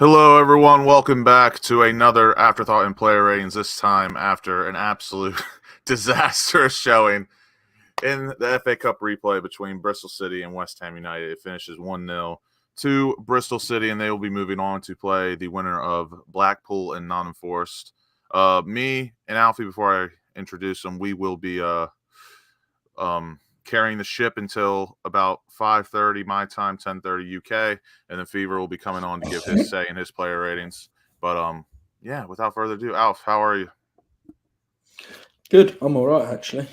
Hello, everyone. Welcome back to another Afterthought in Player Ratings, this time after an absolute disastrous showing in the FA Cup replay between Bristol City and West Ham United. It finishes 1-0 to Bristol City, and they will be moving on to play the winner of Blackpool and Nottingham Forest. Me and Alfie, before I introduce them, we will be carrying the ship until about 5:30 my time, 10:30 UK, and then Fever will be coming on to give his say in his player ratings. But yeah, without further ado, Alf, how are you? Good. I'm all right, actually.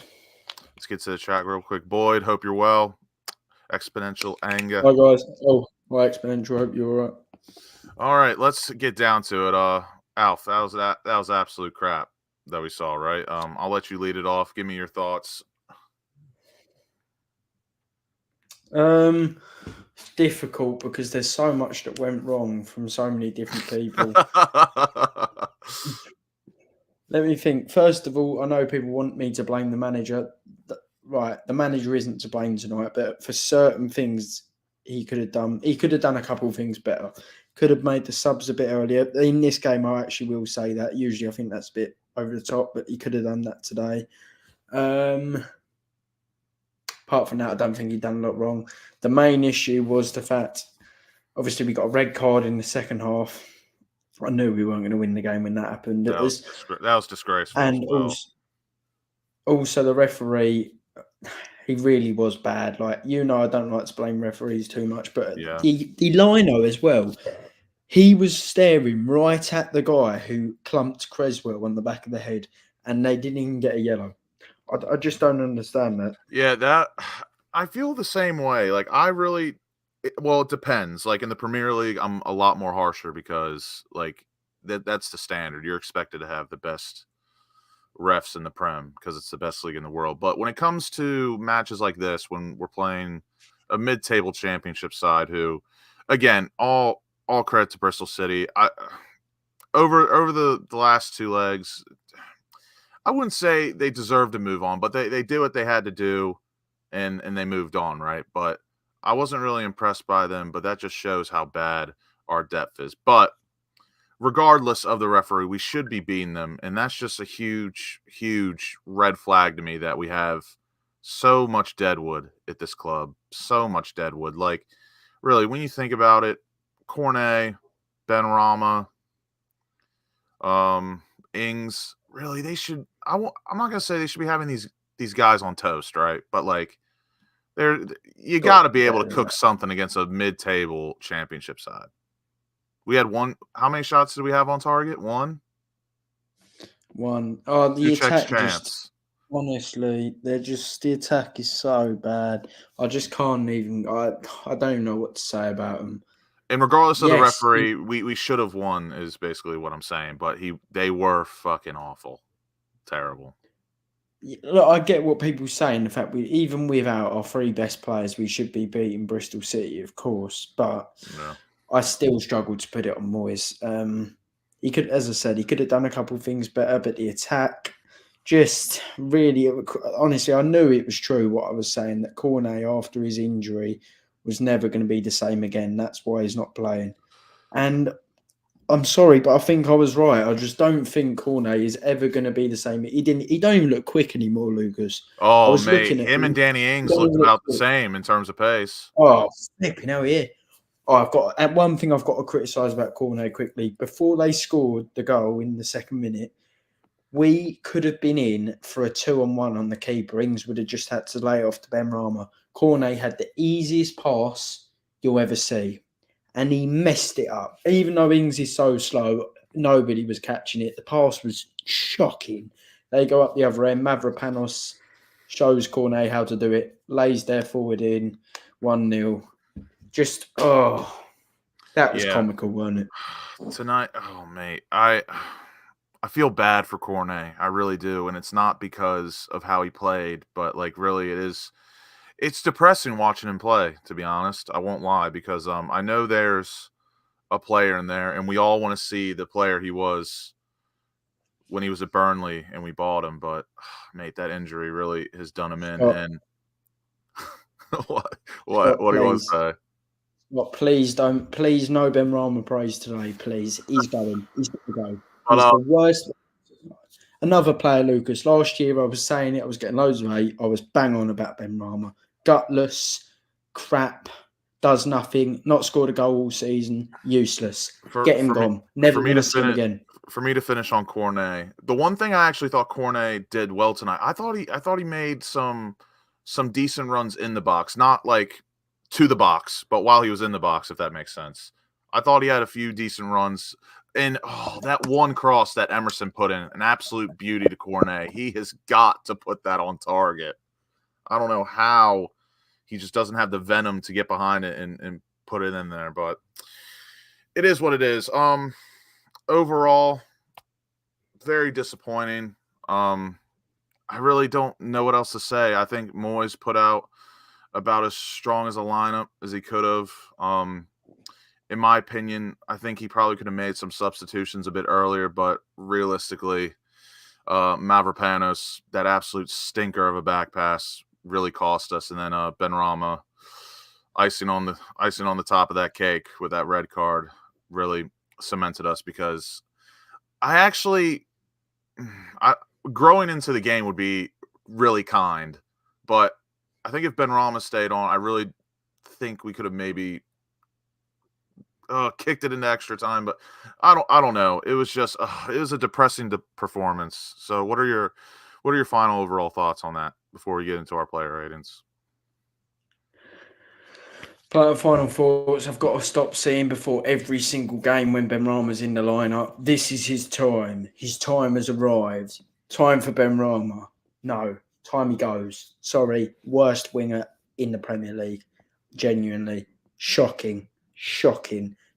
Let's get to the chat real quick. Boyd, hope you're well. Exponential anger. Hi guys. Oh, hi Exponential. Hope you're all right. All right, let's get down to it. Alf, that was absolute crap that we saw, right? I'll let you lead it off. Give me your thoughts. It's difficult because there's so much that went wrong from so many different people. Let me think. First of all, I know people want me to blame the manager. Right, the manager isn't to blame tonight, but for certain things he could have done a couple of things better. Could have made the subs a bit earlier. In this game, I actually will say that. Usually I think that's a bit over the top, but he could have done that today. Apart from that, I don't think he'd done a lot wrong. The main issue was the fact, obviously, we got a red card in the second half. I knew we weren't going to win the game when that happened. That was disgraceful. And as well. also the referee, he really was bad. Like, I don't like to blame referees too much, but Yeah. the lino as well, he was staring right at the guy who clumped Creswell on the back of the head, and they didn't even get a yellow. I just don't understand that. Yeah, I feel the same way. Like, it depends. Like, in the Premier League, I'm a lot more harsher because, like, that's the standard. You're expected to have the best refs in the Prem because it's the best league in the world. But when it comes to matches like this, when we're playing a mid-table championship side who, again, all credit to Bristol City. Over the last two legs, I wouldn't say they deserve to move on, but they did what they had to do, and they moved on, right? But I wasn't really impressed by them, but that just shows how bad our depth is. But regardless of the referee, we should be beating them, and that's just a huge, huge red flag to me that we have so much deadwood at this club, so much deadwood. Like, really, when you think about it, Cornet, Benrahma, Ings, really, they should. I'm not gonna say they should be having these guys on toast, right? But like, you got to be able to cook something against a mid-table championship side. We had one. How many shots did we have on target? One. Oh, the attack just. Honestly, the attack is so bad. I just can't even. I don't even know what to say about them. And regardless of the referee, we should have won. Is basically what I'm saying. But they were fucking awful, terrible. Look, I get what people say. In the fact, even without our three best players, we should be beating Bristol City, of course. But I still struggle to put it on Moyes. He could, as I said, he could have done a couple of things better, but the attack. Just really, honestly, I knew it was true what I was saying, that Cornet, after his injury, was never going to be the same again. That's why he's not playing. And I'm sorry, but I think I was right. I just don't think Cornet is ever going to be the same. He don't even look quick anymore, Lucas. Oh, mate, him and Danny Ings looked about the same in terms of pace. Oh, flipping hell, yeah. One thing I've got to criticise about Cornet quickly. Before they scored the goal in the second minute, we could have been in for a 2-on-1 on the keeper. Ings would have just had to lay off to Benrahma. Cornet had the easiest pass you'll ever see, and he messed it up. Even though Ings is so slow, nobody was catching it. The pass was shocking. They go up the other end. Mavropanos shows Cornet how to do it, lays their forward in, 1-0. Just, that was comical, wasn't it? Tonight, oh, mate, I feel bad for Cornet. I really do. And it's not because of how he played, but like really it's depressing watching him play, to be honest. I won't lie, because I know there's a player in there and we all want to see the player he was when he was at Burnley and we bought him, but mate, that injury really has done him in. And what do you want to say? What? Please don't. Please no Ben Rama praise today. Please, he's going. He's going to go. But He's the worst. Another player, Lucas. Last year, I was saying it. I was getting loads of hate. I was bang on about Ben Rama. Gutless, crap, does nothing. Not scored a goal all season. Useless. Get him gone. Never want to see him again. For me to finish on Cornet, the one thing I actually thought Cornet did well tonight, I thought he made some decent runs in the box, not like to the box, but while he was in the box, if that makes sense. I thought he had a few decent runs. And that one cross that Emerson put in, an absolute beauty to Cornet. He has got to put that on target. I don't know how he just doesn't have the venom to get behind it and put it in there, but it is what it is. Overall, very disappointing. I really don't know what else to say. I think Moyes put out about as strong as a lineup as he could have. In my opinion, I think he probably could have made some substitutions a bit earlier, but realistically, Mavropanos, that absolute stinker of a back pass, really cost us. And then Ben Rama, icing on the top of that cake with that red card, really cemented us because I growing into the game would be really kind, but I think if Ben Rama stayed on, I really think we could have maybe kicked it into extra time. But I don't know. It was just it was a depressing performance. So what are your final overall thoughts on that before we get into our player ratings? Final thoughts. I've got to stop seeing before every single game when Ben Rama's in the lineup. This is his time. His time has arrived. Time for Ben Rama. No, time he goes. Sorry, worst winger in the Premier League. Genuinely shocking.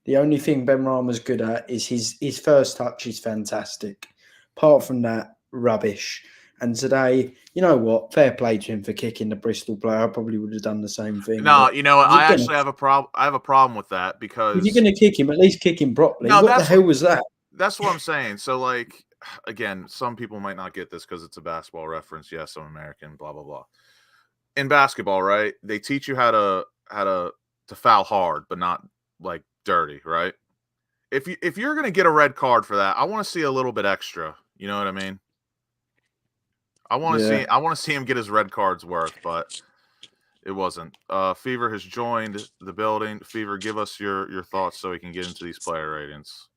The only thing Ben Rama's good at is his first touch is fantastic. Apart from that, rubbish. And today, you know what? Fair play to him for kicking the Bristol player. I probably would have done the same thing. No, you know what? I actually have a problem. I have a problem with that because if you're going to kick him, at least kick him properly. No, what the hell was that? That's what I'm saying. So, like, again, some people might not get this because it's a basketball reference. Yes, I'm American. Blah blah blah. In basketball, right? They teach you how to foul hard, but not like dirty, right? If you're gonna get a red card for that, I want to see a little bit extra. You know what I mean? I want to see him get his red card's worth, but it wasn't. Fever has joined the building. Fever, give us your thoughts so we can get into these player ratings.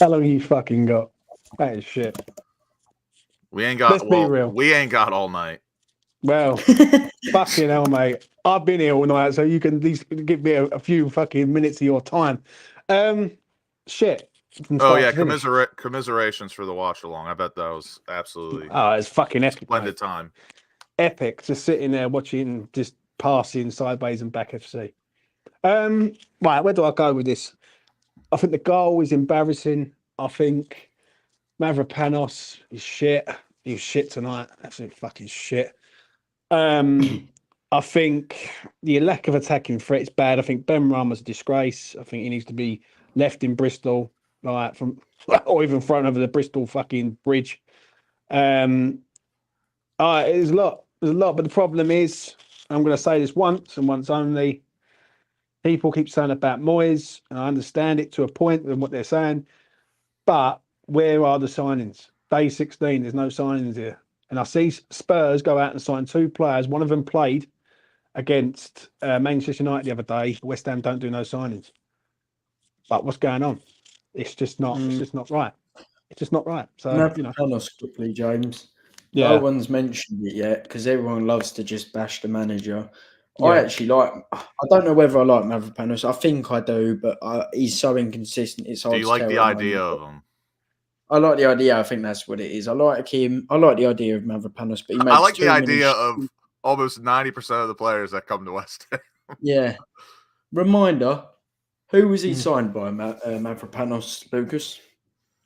How long you fucking got? That is shit. We ain't got. Let's be real. We ain't got all night. Well, fucking hell, mate. I've been here all night, so you can at least give me a few fucking minutes of your time. Shit. Oh yeah, commiserations for the watch along. I bet that was absolutely. Oh, it's fucking epic. Splendid time. Epic, just sitting there watching, just passing sideways and back FC. Right, where do I go with this? I think the goal is embarrassing. I think Mavropanos is shit. He was shit tonight. Absolute fucking shit. I think the lack of attacking threat is bad. I think Ben Rama's a disgrace. I think he needs to be left in Bristol, like or even thrown over the Bristol fucking bridge. There's a lot, but the problem is, I'm going to say this once and once only. People keep saying about Moyes, and I understand it to a point with what they're saying, but where are the signings? Day 16, there's no signings here. And I see Spurs go out and sign 2 players. One of them played against Manchester United the other day. West Ham don't do no signings. But what's going on? It's just not. It's just not right. It's just not right. So quickly, James. Yeah. No one's mentioned it yet because everyone loves to just bash the manager. Yeah. I actually like. I don't know whether I like Mavropanos. I think I do, but he's so inconsistent. It's hard. Do you like the idea of him? I like the idea. I think that's what it is. I like him. I like the idea of Mavropanos, but he makes. I like the idea of almost 90% of the players that come to West Ham. Yeah. Reminder: who was he signed by, Mavropanos, Lucas?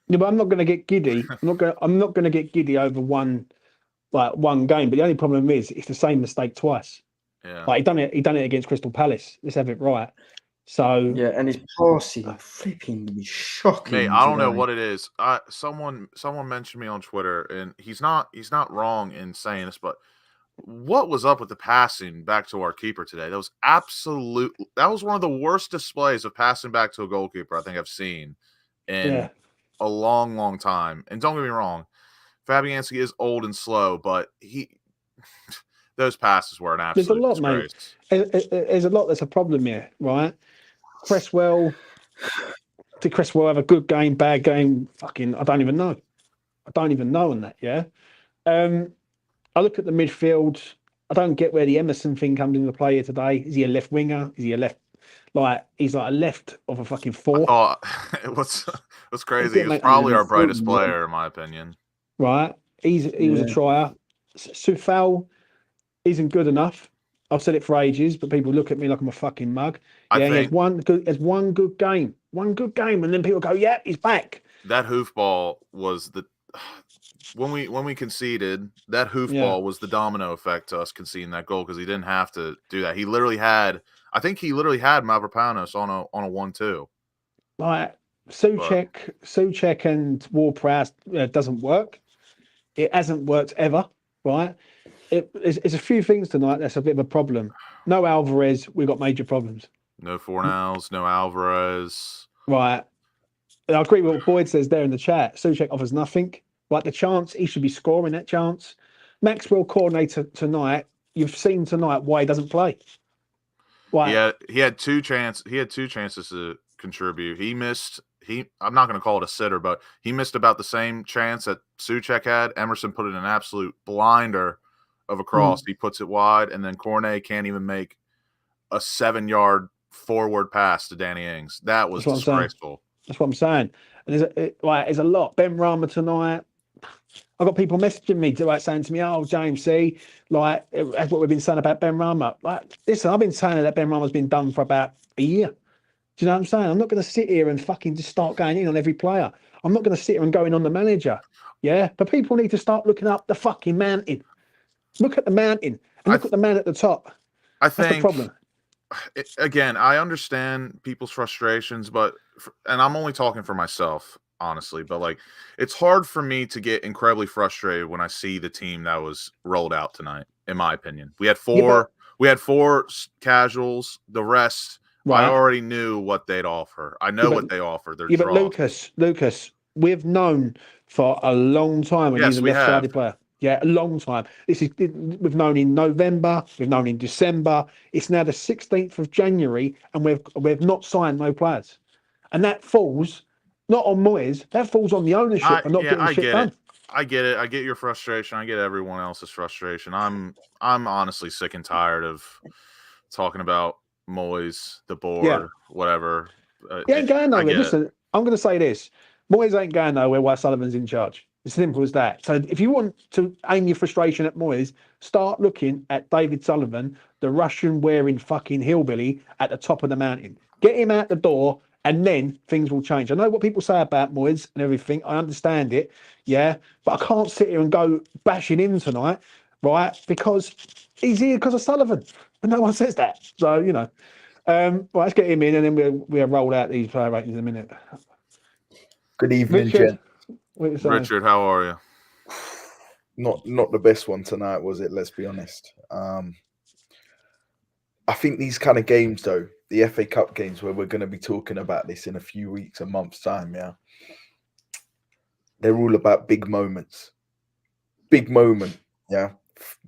Yeah, but I'm not going to get giddy. I'm not going to get giddy over one game. But the only problem is it's the same mistake twice. Yeah. Like he done it against Crystal Palace. Let's have it right. So yeah, and his passing flipping shocking. Mate, I don't know what it is. Someone mentioned me on Twitter, and he's not wrong in saying this, but what was up with the passing back to our keeper today? That was one of the worst displays of passing back to a goalkeeper I think I've seen in a long, long time. And don't get me wrong, Fabianski is old and slow, but those passes were an There's a absolute lot, mate. disgrace. There's a lot that's a problem here, right? Cresswell, did Cresswell have a good game, bad game? Fucking, I don't even know. I don't even know on that, yeah? I look at the midfield. I don't get where the Emerson thing comes into play here today. Is he a left winger? Is he a left? He's like a left of a fucking four. I thought what's crazy. He was probably our brightest player, in my opinion. Right. He was a trier. Sufal isn't good enough. I've said it for ages, but people look at me like I'm a fucking mug. Yeah, he has one good game. One good game, and then people go, yeah, he's back. That hoofball was when we conceded, that hoofball was the domino effect to us conceding that goal, because he didn't have to do that. He literally had Mavropanos on a 1-2. Like Souček and Ward-Prowse doesn't work. It hasn't worked ever, right? It's a few things tonight that's a bit of a problem. No Alvarez, we've got major problems. No Fornals, no Alvarez. Right. I agree with what Boyd says there in the chat. Souček offers nothing. Like the chance, he should be scoring that chance. Maxwell coordinator tonight, you've seen tonight why he doesn't play. Right. He had two chances to contribute. I'm not going to call it a sitter, but he missed about the same chance that Souček had. Emerson put in an absolute blinder of a cross. He puts it wide, and then Cornet can't even make a 7-yard forward pass to Danny Ings. That was disgraceful. That's what I'm saying. And there's a lot. Ben Rama tonight. I've got people messaging me saying to me, "Oh, James, see, that's what we've been saying about Ben Rama." Listen, I've been saying that Ben Rama's been done for about a year. Do you know what I'm saying? I'm not going to sit here and fucking just start going in on every player. I'm not going to sit here and going on the manager. Yeah, but people need to start looking up the fucking mountain. Look at the mountain and look at the man at the top. That's the problem. Again, I understand people's frustrations, and I'm only talking for myself, honestly, but it's hard for me to get incredibly frustrated when I see the team that was rolled out tonight, in my opinion. We had four casuals. The rest, I already knew what they'd offer. I know what they offer. But Lucas, we've known for a long time when he's a left-sided player. Yeah, a long time. We've known in November, we've known in December. It's now the 16th of January, and we've not signed no players. And that falls not on Moyes, that falls on the ownership for not getting the shit done. I get it. I get your frustration. I get everyone else's frustration. I'm honestly sick and tired of talking about Moyes, the board, whatever. He ain't going nowhere. Listen, I'm going to say this. Moyes ain't going nowhere while Sullivan's in charge. As simple as that. So if you want to aim your frustration at Moyes, start looking at David Sullivan, the Russian-wearing fucking hillbilly at the top of the mountain. Get him out the door, and then things will change. I know what people say about Moyes and everything. I understand it, but I can't sit here and go bashing him tonight, right? Because he's here because of Sullivan, and no one says that. So, let's get him in, and then we'll roll out these player ratings in a minute. Good evening, Jen. Richard, how are you? Not the best one tonight, was it? Let's be honest. I think these kind of games, though, the FA Cup games, where we're going to be talking about this in a few weeks, a month's time, they're all about big moments. Big moment,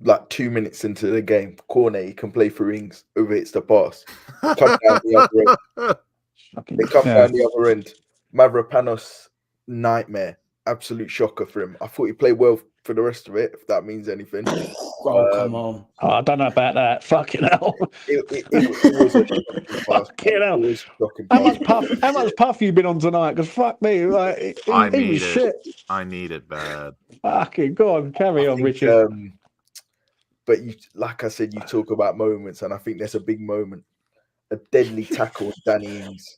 like 2 minutes into the game, Cornet, he can play for Ings, overhits the pass. Come down the other end. They come down the other end. Mavropanos, nightmare. Absolute shocker for him. I thought he played well for the rest of it, if that means anything. Come on. I don't know about that. Fucking hell. It was a shocking pass. How much puff you been on tonight? Because fuck me, he was shit. I need it bad. Fucking go on, carry on, Richard. But like I said, you talk about moments, and I think there's a big moment. A deadly tackle on Danny Ings.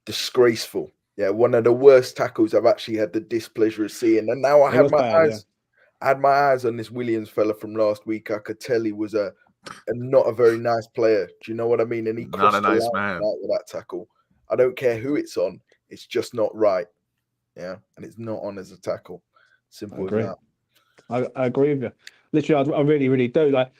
Disgraceful. Yeah, one of the worst tackles I've actually had the displeasure of seeing. And now I had my eyes on this Williams fella from last week. I could tell he was a not a very nice player. Do you know what I mean? And he crossed not a nice man out with that tackle. I don't care who it's on. It's just not right. Yeah, and it's not on as a tackle. Simple as that. I agree with you. Literally, I really, really do. Like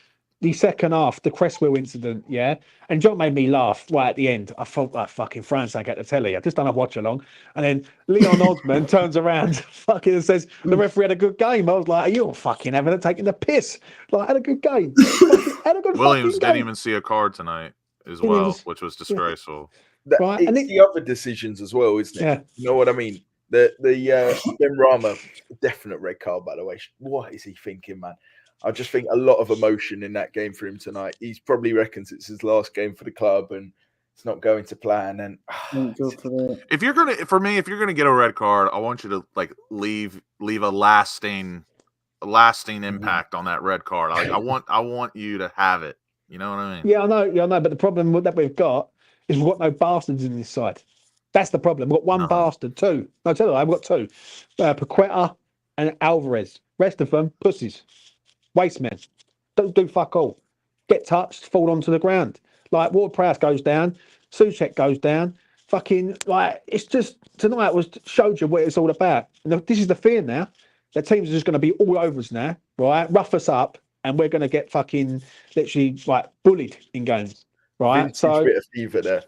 the second half, the Cresswell incident, yeah. And John made me laugh right at the end. I thought like fucking France ain't at the telly. I just done a watch along. And then Leon Osman turns around fucking and says, the referee had a good game. I was like, are you fucking having it taking the piss? Like, had a good game. Fucking, had a good Williams fucking didn't game. even see a card tonight as Didn't well, even- which was disgraceful. Right, and It's it- the other decisions as well, isn't it? Yeah. You know what I mean? The Ben Rama, definite red card, by the way. What is he thinking, man? I just think a lot of emotion in that game for him tonight. He's probably reckons it's his last game for the club and it's not going to plan. And Thank God for that. If you're gonna get a red card, I want you to like leave a lasting impact on that red card. I want you to have it. You know what I mean? Yeah, I know. But the problem that we've got is we've got no bastards in this side. That's the problem. We've got one bastard, two. No, tell you, I've got two. Paqueta and Alvarez. Rest of them, pussies. Waste men. Don't do fuck all. Get touched, fall onto the ground. Like Ward-Prowse goes down, Soucek goes down. Fucking like it's just tonight showed you what it's all about. And this is the fear now. The teams are just going to be all over us now, right? Rough us up, and we're going to get fucking literally like bullied in games, right? vintage So bit of fever there.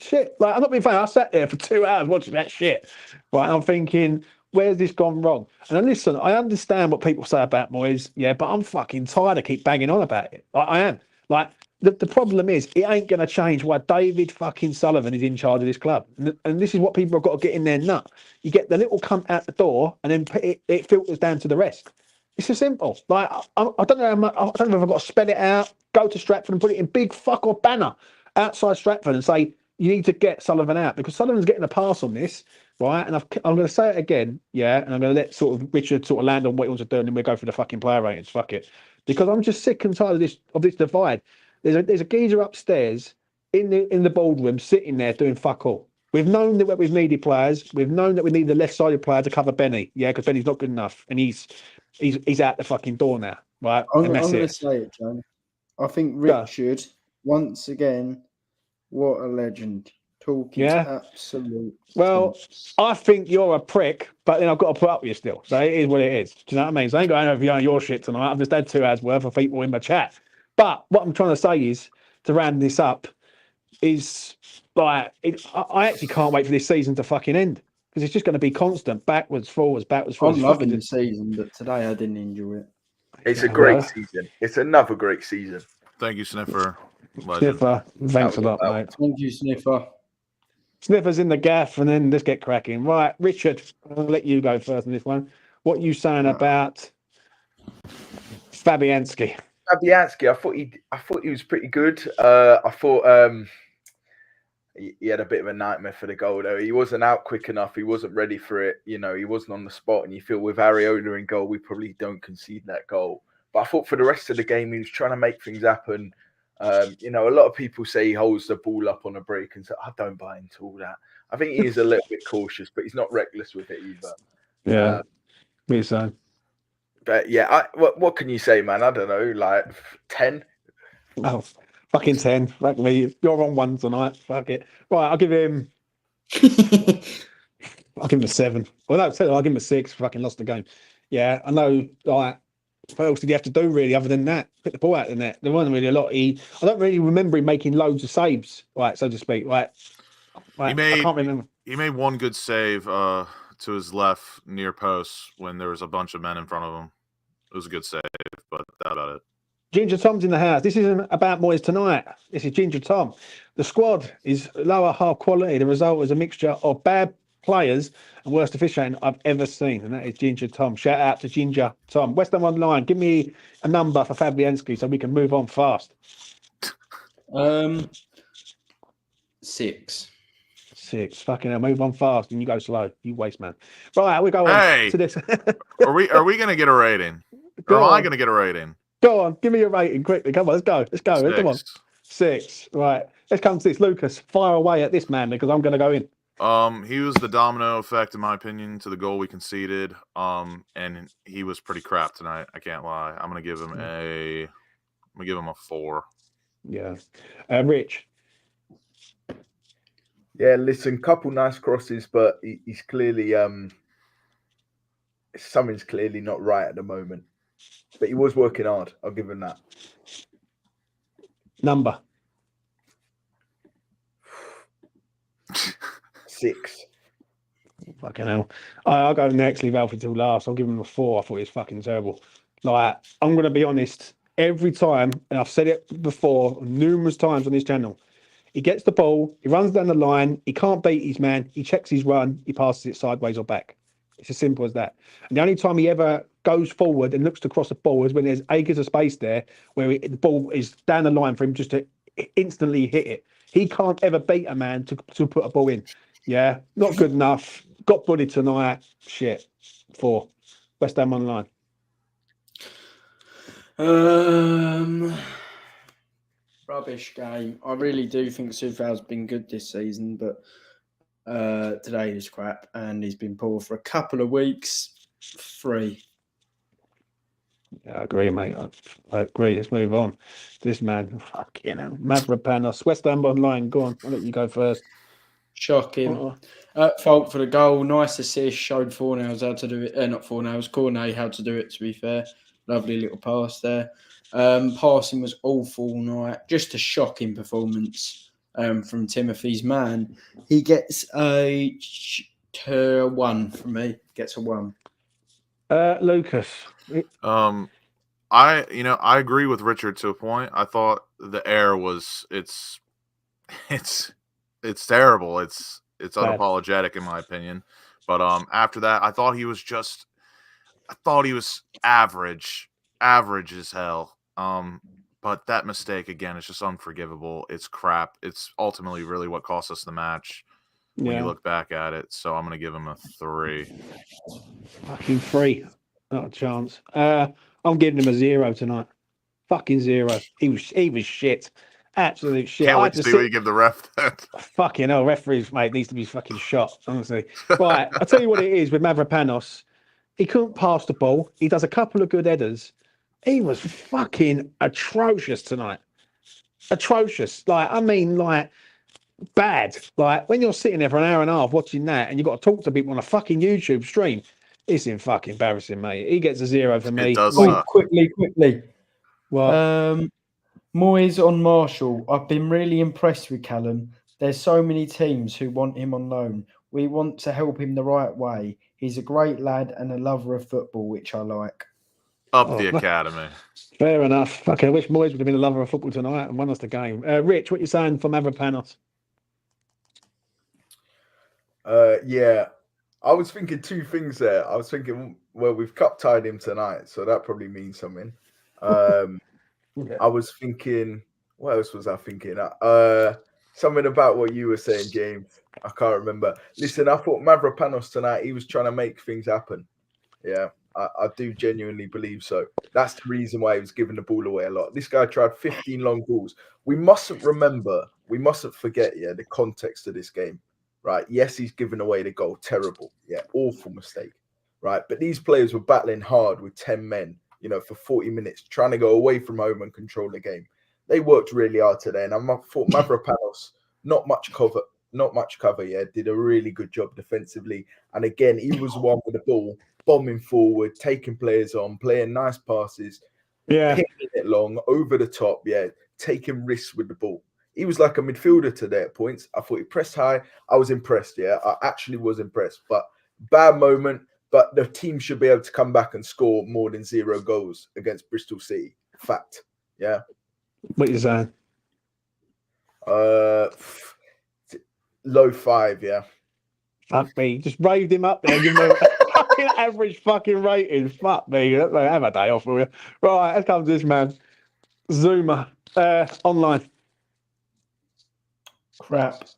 shit. Like I'm not being funny. I sat there for 2 hours watching that shit, right? And I'm thinking, where's this gone wrong? And then listen, I understand what people say about Moyes, yeah, but I'm fucking tired of keep banging on about it. I am. Like the problem is, it ain't going to change why David fucking Sullivan is in charge of this club. And this is what people have got to get in their nut. You get the little cunt out the door, and then it filters down to the rest. It's so simple. Like I don't know how much, I don't know if I've got to spell it out, go to Stratford and put it in big fuck or banner outside Stratford and say you need to get Sullivan out because Sullivan's getting a pass on this, right? And I'm going to say it again, yeah, and I'm going to let sort of Richard sort of land on what he wants to do, and then we'll go for the fucking player ratings. Fuck it, because I'm just sick and tired of this divide. There's a geezer upstairs in the boardroom sitting there doing fuck all. We've known that we've needed players. We've known that we need the left-sided player to cover Benny, yeah, because Benny's not good enough, and he's out the fucking door now, right? I'm And that's going to it. say it, John. I think Go. Richard, once again, what a legend. Talking Yeah. absolute. Well, sense. I think you're a prick, but then I've got to put up with you still. So it is what it is. Do you know what I mean? So I ain't going over your shit tonight. I've just had 2 hours worth of people in my chat. But what I'm trying to say is, to round this up, is like I actually can't wait for this season to fucking end because it's just going to be constant, backwards, forwards, backwards, I'm forwards. loving the season, but today I didn't enjoy it. It's a great season. It's another great season. Thank you, Sniffer. Legend. Sniffer, thanks a lot, mate. Thank you, Sniffer. Sniffer's in the gaff, and then let's get cracking. Right, Richard, I'll let you go first on this one. What you saying about Fabianski? Fabianski, I thought he was pretty good. I thought he had a bit of a nightmare for the goal though. He wasn't out quick enough. He wasn't ready for it. You know, he wasn't on the spot. And you feel with Areola in goal, we probably don't concede that goal. But I thought for the rest of the game, he was trying to make things happen. You know, a lot of people say he holds the ball up on a break, and so I don't buy into all that. I think he is a little bit cautious, but he's not reckless with it either. Yeah, me so. But yeah, what can you say, man? I don't know, like 10. Oh, fucking 10. Fuck me. You're on 1 tonight. Fuck it. Right, I'll give him a 7. Well, no, I'll give him a 6. Fucking lost the game. Yeah, I know. Like, what else did he have to do really other than that? Put the ball out of the net. There wasn't really a lot. I don't really remember him making loads of saves, right, so to speak. I can't remember. He made one good save to his left near post when there was a bunch of men in front of him. It was a good save, but that's about it. Ginger Tom's in the house. This isn't about Moyes tonight. This is Ginger Tom. The squad is lower half quality. The result is a mixture of bad players and worst officiating I've ever seen, and that is Ginger Tom. Shout out to Ginger Tom. WestHamOnline, give me a number for Fabianski so we can move on fast. 6. 6. Fucking hell, move on fast and you go slow. You waste man. Right, we go on Hey! to this. Are we gonna get a rating? Or am I gonna get a rating? Go on, give me your rating quickly. Come on, let's go. Let's go. 6. Come on. 6. Right. Let's come to this. Lucas, fire away at this man because I'm going to go in. He was the domino effect, in my opinion, to the goal we conceded. And he was pretty crap tonight. I can't lie. I'm gonna give him a 4. Yeah. Rich. Yeah, listen, couple nice crosses, but he's clearly something's clearly not right at the moment. but he was working hard. I'll give him that. Number. 6. Fucking hell. I'll go next, leave Alfie till last. I'll give him a 4. I thought he was fucking terrible. Like, I'm going to be honest. Every time, and I've said it before numerous times on this channel, he gets the ball, he runs down the line, he can't beat his man, he checks his run, he passes it sideways or back. It's as simple as that. And the only time he ever goes forward and looks to cross the ball is when there's acres of space there where the ball is down the line for him just to instantly hit it. He can't ever beat a man to put a ball in. Yeah, not good enough. Got bullied tonight. Shit. 4. West Ham Online. Rubbish game. I really do think Soufal's been good this season, but today is crap, and he's been poor for a couple of weeks. 3. Yeah, I agree, mate. I agree. Let's move on. This man, fucking hell. Mavropanos. West Ham Online. Go on. I'll let you go first. Shocking. Fault for the goal. Nice assist. Showed Fornals how to do it. Not Fornals. Cornet how to do it, to be fair. Lovely little pass there. Passing was awful all night. Just a shocking performance from Timothy's man. He gets a 1 from me. Gets a 1. Lucas. I agree with Richard to a point. I thought the air was it's terrible. It's unapologetic in my opinion. But after that, I thought he was average as hell. But that mistake again is just unforgivable. It's crap. It's ultimately really what cost us the match when you look back at it. So I'm gonna give him a 3. Fucking 3. Not a chance. I'm giving him a 0 tonight. Fucking 0. He was shit. Absolute shit. Can't wait to see what you give the ref then. Fucking hell, referees, mate, needs to be fucking shot, honestly. Right, I'll tell you what it is with Mavropanos. He couldn't pass the ball. He does a couple of good headers. He was fucking atrocious tonight. Atrocious. Bad. Like, when you're sitting there for an hour and a half watching that and you've got to talk to people on a fucking YouTube stream, it's fucking embarrassing, mate. He gets a 0 for me. It does suck. Quickly. What? Moyes on Marshall. I've been really impressed with Callum. There's so many teams who want him on loan. We want to help him the right way. He's a great lad and a lover of football, which I like. The academy. Fair enough. Okay, I wish Moyes would have been a lover of football tonight and won us the game. Rich, what you saying for Mavropanos? Yeah. I was thinking 2 things there. I was thinking, well, we've cup tied him tonight, so that probably means something. Okay. I was thinking, what else was I thinking? Something about what you were saying, James. I can't remember. Listen, I thought Mavropanos tonight, he was trying to make things happen. Yeah, I do genuinely believe so. That's the reason why he was giving the ball away a lot. This guy tried 15 long balls. We mustn't forget, the context of this game, right? Yes, he's given away the goal. Terrible. Yeah, awful mistake, right? But these players were battling hard with 10 men, for 40 minutes, trying to go away from home and control the game. They worked really hard today. And I thought Mavropanos, not much cover, did a really good job defensively. And again, he was the one with the ball, bombing forward, taking players on, playing nice passes, hitting it long, over the top, taking risks with the ball. He was like a midfielder today at points. I thought he pressed high. I was impressed, I actually was impressed. But bad moment, but the team should be able to come back and score more than 0 goals against Bristol City. Fact, What you saying? Low 5, Fuck me. Just raved him up there. Give him a fucking average fucking rating. Fuck me. Have a day off for you. Right, here comes this man. Zuma. Online. Crap.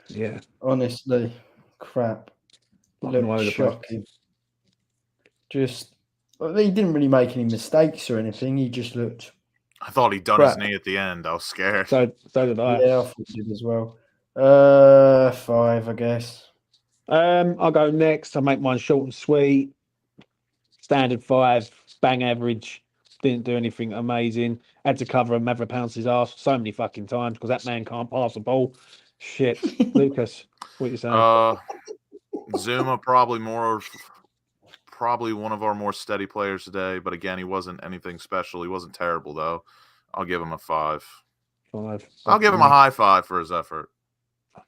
Yeah. Honestly, crap. Looked shocking. Just, he didn't really make any mistakes or anything. He just looked. I thought he'd done his knee at the end. I was scared. So did I. Yeah, I thought he did as well. 5, I guess. I'll go next. I'll make mine short and sweet. Standard 5, bang average. Didn't do anything amazing. Had to cover Mavropanos' ass so many fucking times because that man can't pass the ball. Shit. Lucas, what you saying? Zuma probably probably one of our more steady players today, but again, he wasn't anything special. He wasn't terrible though. I'll give him a 5. 5. I'll give him a high 5 for his effort.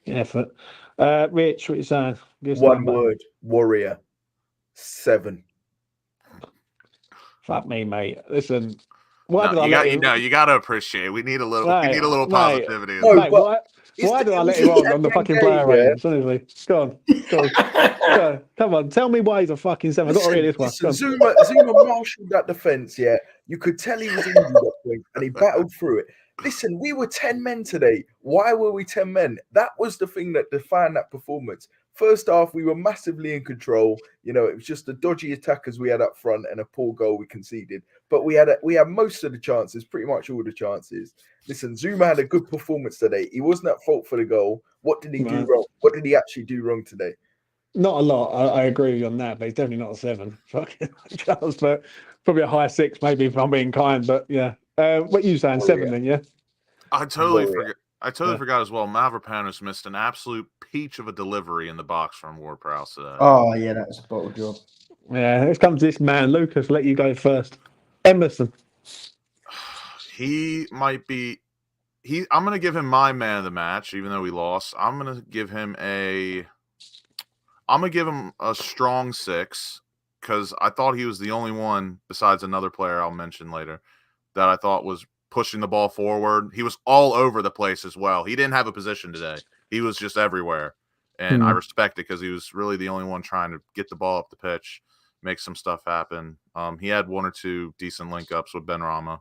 Effort. Rich, what you saying? Give us a One number. word, warrior. 7. Fuck me, mate. Listen, why No, did I you let got him? you got to appreciate. We need a little. We Mate, need a little mate. positivity. No, Mate, but why it's did I it let was him a on the 10-man fucking game, player yeah? ratings? Honestly, go on. Go on. Come on, tell me why he's a fucking 7. I've got to read this one. Go Listen, on. Zuma marshaled that defense, yeah. You could tell he was injured at that point, and he battled through it. Listen, we were 10 men today. Why were we 10 men? That was the thing that defined that performance. First half, we were massively in control. You know, it was just the dodgy attackers we had up front and a poor goal we conceded. But we had most of the chances, pretty much all the chances. Listen, Zuma had a good performance today. He wasn't at fault for the goal. What did he do Right. wrong? What did he actually do wrong today? Not a lot. I agree with you on that, but he's definitely not a 7. Fucking Charles, but probably a high 6, maybe if I'm being kind. But yeah, what you saying? 7 then? Yeah. I totally Warrior. forgot. I totally forgot as well. Mavropanos missed an absolute peach of a delivery in the box from Ward-Prowse today. Oh, yeah, that was a bottle job. Yeah, let's come to this man, Lucas. Let you go first. Emerson. He might be. I'm going to give him my man of the match, even though we lost. I'm going to give him a strong 6 because I thought he was the only one, besides another player I'll mention later, that I thought was pushing the ball forward. He was all over the place as well. He didn't have a position today. He was just everywhere. And I respect it because he was really the only one trying to get the ball up the pitch, make some stuff happen. He had 1 or 2 decent link-ups with Ben Rama.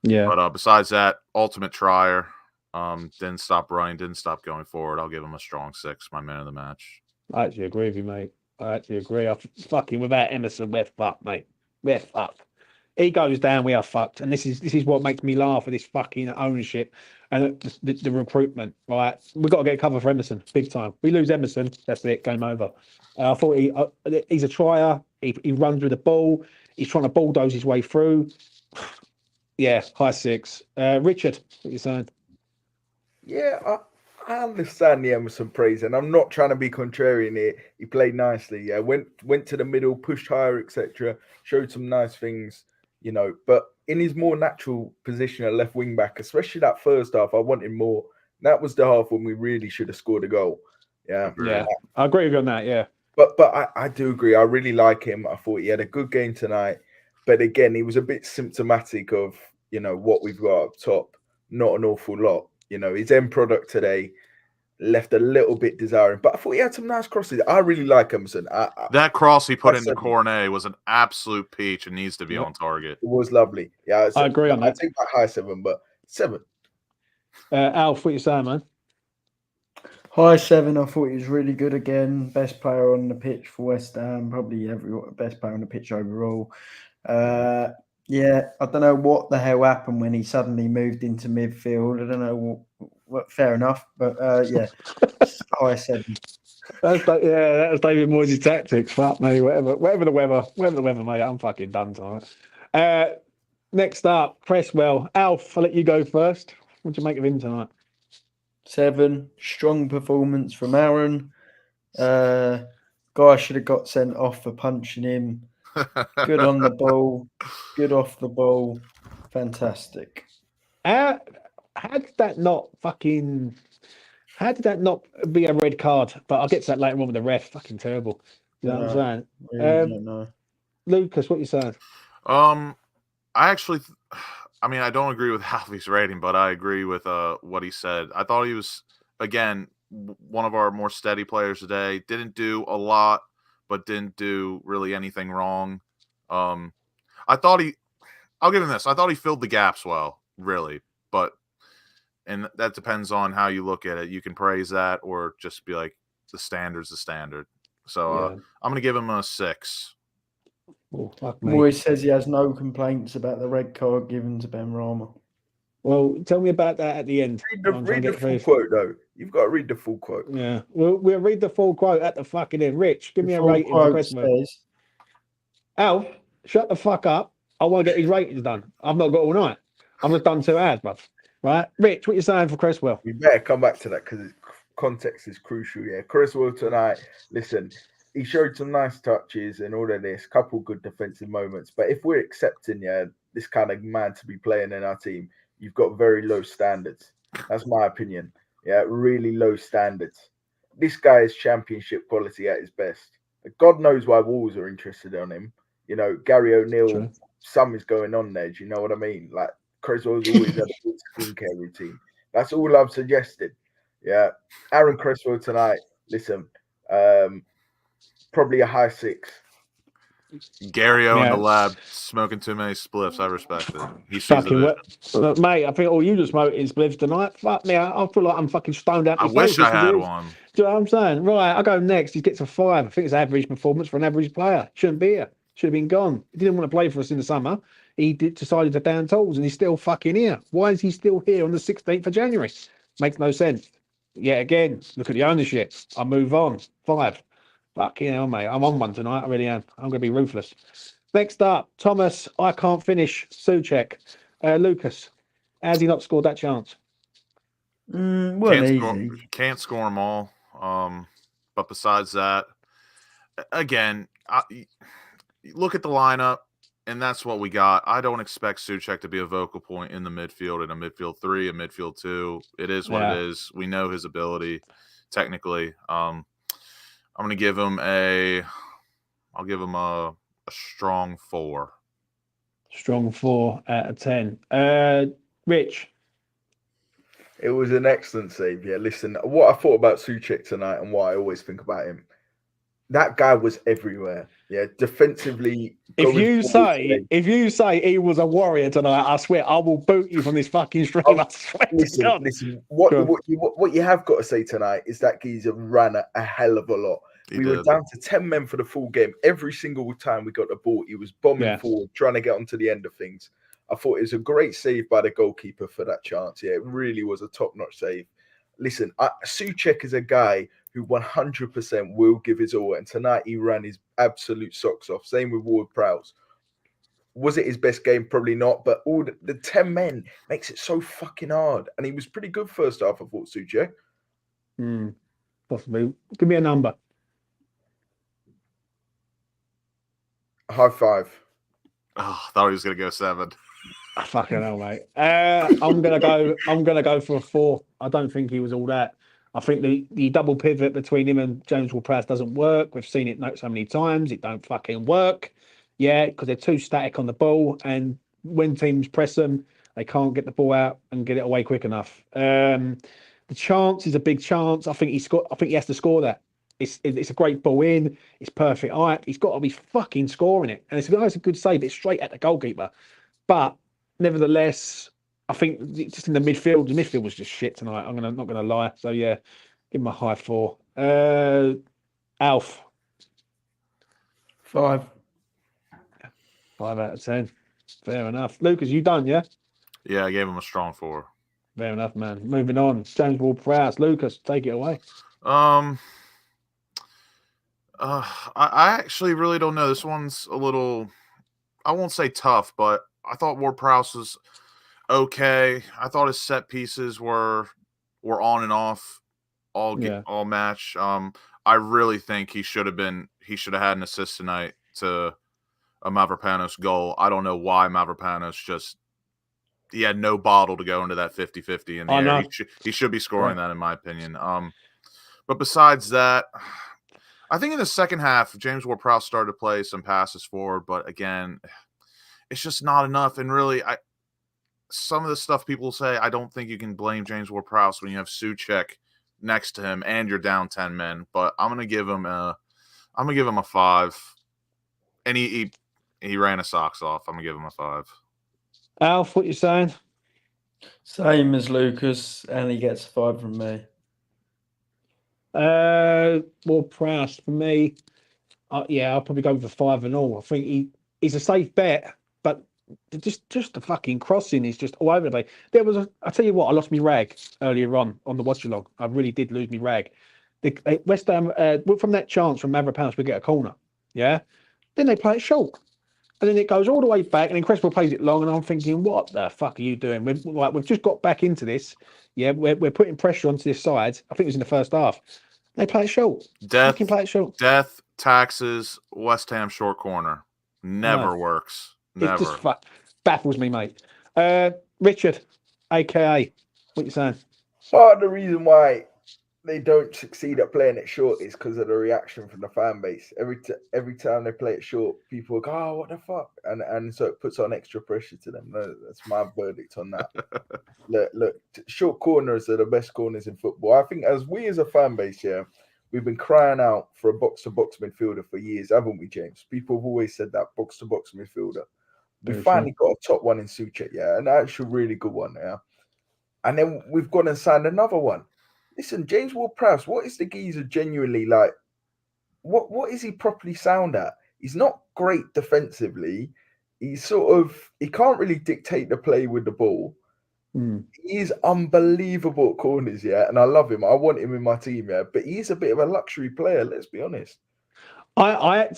Yeah. But besides that, ultimate trier. Didn't stop running, didn't stop going forward. I'll give him a strong 6, my man of the match. I actually agree with you, mate. I actually agree. Fucking without Emerson, we're fucked, mate. We're fucked. He goes down, we are fucked. And this is what makes me laugh at this fucking ownership and the recruitment. Right, we've got to get cover for Emerson, big time. We lose Emerson, that's it, game over. I thought he's a trier. He runs with the ball. He's trying to bulldoze his way through. Yeah, high 6. Richard, what are you saying? Yeah, I understand the Emerson praise, and I'm not trying to be contrarian here. He played nicely. Yeah, went to the middle, pushed higher, etc. Showed some nice things, you know. But in his more natural position at left wing back, especially that first half, I wanted more. That was the half when we really should have scored a goal. Yeah, Yeah, I agree with you on that. Yeah, but I do agree. I really like him. I thought he had a good game tonight. But again, he was a bit symptomatic of, you know, what we've got up top. Not an awful lot. You know, his end product today left a little bit desiring, but I thought he had some nice crosses. I really like Emerson. That cross he put into Cornet was an absolute peach and needs to be on target. It was lovely. Yeah, I agree on that. I think that high 7, but 7. Alf, what you saying, man? High 7, I thought he was really good again. Best player on the pitch for West Ham, probably best player on the pitch overall. Yeah, I don't know what the hell happened when he suddenly moved into midfield. I don't know what fair enough, but yeah, high 7. That was David Moyes' tactics. Fuck me, whatever the weather, mate. I'm fucking done tonight. Next up, Cresswell. Alf, I'll let you go first. What do you make of him tonight? 7, strong performance from Aaron. Guy should have got sent off for punching him. Good on the ball, good off the ball, fantastic. How did that not be a red card? But I'll get to that later on with the ref. Fucking terrible. You know what I'm saying? Really don't know. Lucas, what you saying? I don't agree with Alfie's rating, but I agree with what he said. I thought he was, again, one of our more steady players today. Didn't do a lot, but didn't do really anything wrong. I'll give him this. I thought he filled the gaps well, really. And that depends on how you look at it. You can praise that or just be like, the standard's the standard. So I'm going to give him a 6. Oh, fuck me. Moyes says he has no complaints about the red card given to Ben Rama. Well, tell me about that at the end. Read the full quote, though. You've got to read the full quote. Yeah, we'll read the full quote at the fucking end. Rich, give me a rating for Christmas. Alf, shut the fuck up. I want to get these ratings done. I've not got all night. I'm just done 2 hours, bruv. Right? Rich, what you saying for Cresswell? We better come back to that because context is crucial. Yeah, Cresswell tonight. Listen, he showed some nice touches and all of this, couple good defensive moments. But if we're accepting, this kind of man to be playing in our team, you've got very low standards. That's my opinion. Yeah, really low standards. This guy is championship quality at his best. God knows why Wolves are interested in him. You know, Gary O'Neill, True. something's going on there. Do you know what I mean? Like, Creswell's always had a good skincare routine. That's all I've suggested. Yeah. Aaron Cresswell tonight, listen, probably a high 6. Gary O in the Yeah. lab smoking too many spliffs. I respect it. He sees Fucking the Look, mate, I think all you just smoking spliffs tonight. Fuck me, I feel like I'm fucking stoned out. I my wish face I as had it is. one. Do you know what I'm saying? Right, I go next. He gets a 5. I think it's average performance for an average player. Shouldn't be here. Should have been gone. He didn't want to play for us in the summer. He decided to down tools, and he's still fucking here. Why is he still here on the 16th of January? Makes no sense. Yet again, look at the ownership. I move on. 5. Fucking hell, mate. I'm on one tonight. I really am. I'm going to be ruthless. Next up, Thomas. I can't finish. Suchek. Lucas. How's he not scored that chance? Wasn't easy. Can't score them all. But besides that, again, look at the lineup, and that's what we got. I don't expect Suchek to be a vocal point in the midfield, in a midfield 3, a midfield 2. It is what it is. We know his ability technically. I'm going to give him a strong 4. Strong 4 out of 10. Rich. It was an excellent save. Yeah, listen, what I thought about Suchek tonight and what I always think about him, that guy was everywhere. Yeah, defensively. If you say he was a warrior tonight, I swear I will boot you from this fucking stream. I swear listen. What you have got to say tonight is that geezer ran a hell of a lot. We were down to 10 men for the full game. Every single time we got the ball, he was bombing forward, trying to get onto the end of things. I thought it was a great save by the goalkeeper for that chance. Yeah, it really was a top-notch save. Listen, Suchek is a guy who 100% will give his all, and tonight he ran his absolute socks off. Same with Ward-Prowse. Was it his best game? Probably not, but all the 10 men makes it so fucking hard, and he was pretty good first half, I thought, Suchek. Possibly. Give me a number. High 5. Oh, I thought he was going to go 7. Fucking hell, mate. I'm gonna go for a 4. I don't think he was all that. I think the double pivot between him and James Ward-Prowse doesn't work. We've seen it so many times. It don't fucking work. Yeah, because they're too static on the ball, and when teams press them, they can't get the ball out and get it away quick enough. The chance is a big chance. I think he has to score that. It's a great ball in. It's perfect height. He's got to be fucking scoring it, and it's a good save. It's straight at the goalkeeper, but. Nevertheless, I think just in the midfield was just shit tonight. I'm not gonna lie. So yeah, give him a high 4. Alf. 5. 5 out of 10. Fair enough. Lucas, you done, yeah? Yeah, I gave him a strong 4. Fair enough, man. Moving on. James Ward-Prowse. Lucas, take it away. I actually really don't know. This one's a little, I won't say tough, but I thought Ward-Prowse was okay. I thought his set pieces were on and off all match. I really think he should have had an assist tonight to a Mavropanos goal. I don't know why Mavropanos he had no bottle to go into that 50-50 in the air. He should be scoring that, in my opinion. But besides that, I think in the second half, James Ward-Prowse started to play some passes forward, but again, it's just not enough. And really, some of the stuff people say, I don't think you can blame James Ward-Prowse when you have Suchek next to him and you're down 10 men. But I'm gonna give him a 5. And he ran his socks off. I'm gonna give him a 5. Alf, what you saying? Same as Lucas, and he gets 5 from me. Ward-Prowse for me. I'll probably go with a 5 and all. I think he's a safe bet. But just the fucking crossing is just all over the place. I tell you what, I lost my rag earlier on the watch along. I really did lose my rag. West Ham, from that chance from Mavropanos, we get a corner. Yeah. Then they play it short. And then it goes all the way back, and then Cresswell plays it long, and I'm thinking, what the fuck are you doing? We've just got back into this. Yeah, we're putting pressure onto this side. I think it was in the first half. They play it short. Death taxes, West Ham short corner. Never No. works. It just Never. baffles me, mate. Richard, aka, what you saying? Part of the reason why they don't succeed at playing it short is because of the reaction from the fan base. Every time they play it short, people go, "Oh, what the fuck," and so it puts on extra pressure to them. No, that's my verdict on that. Look, short corners are the best corners in football. I think as a fan base, yeah, we've been crying out for a box-to-box midfielder for years, haven't we, James? People have always said that box-to-box midfielder. We Very finally true. got a top one in Suchet, yeah, an actual really good one, yeah. And then we've gone and signed another one. Listen, James Ward-Prowse, what is the geezer genuinely like? What is he properly sound at? He's not great defensively. He's he can't really dictate the play with the ball. Mm. He is unbelievable at corners, yeah, and I love him. I want him in my team, yeah, but he's a bit of a luxury player, let's be honest. I'm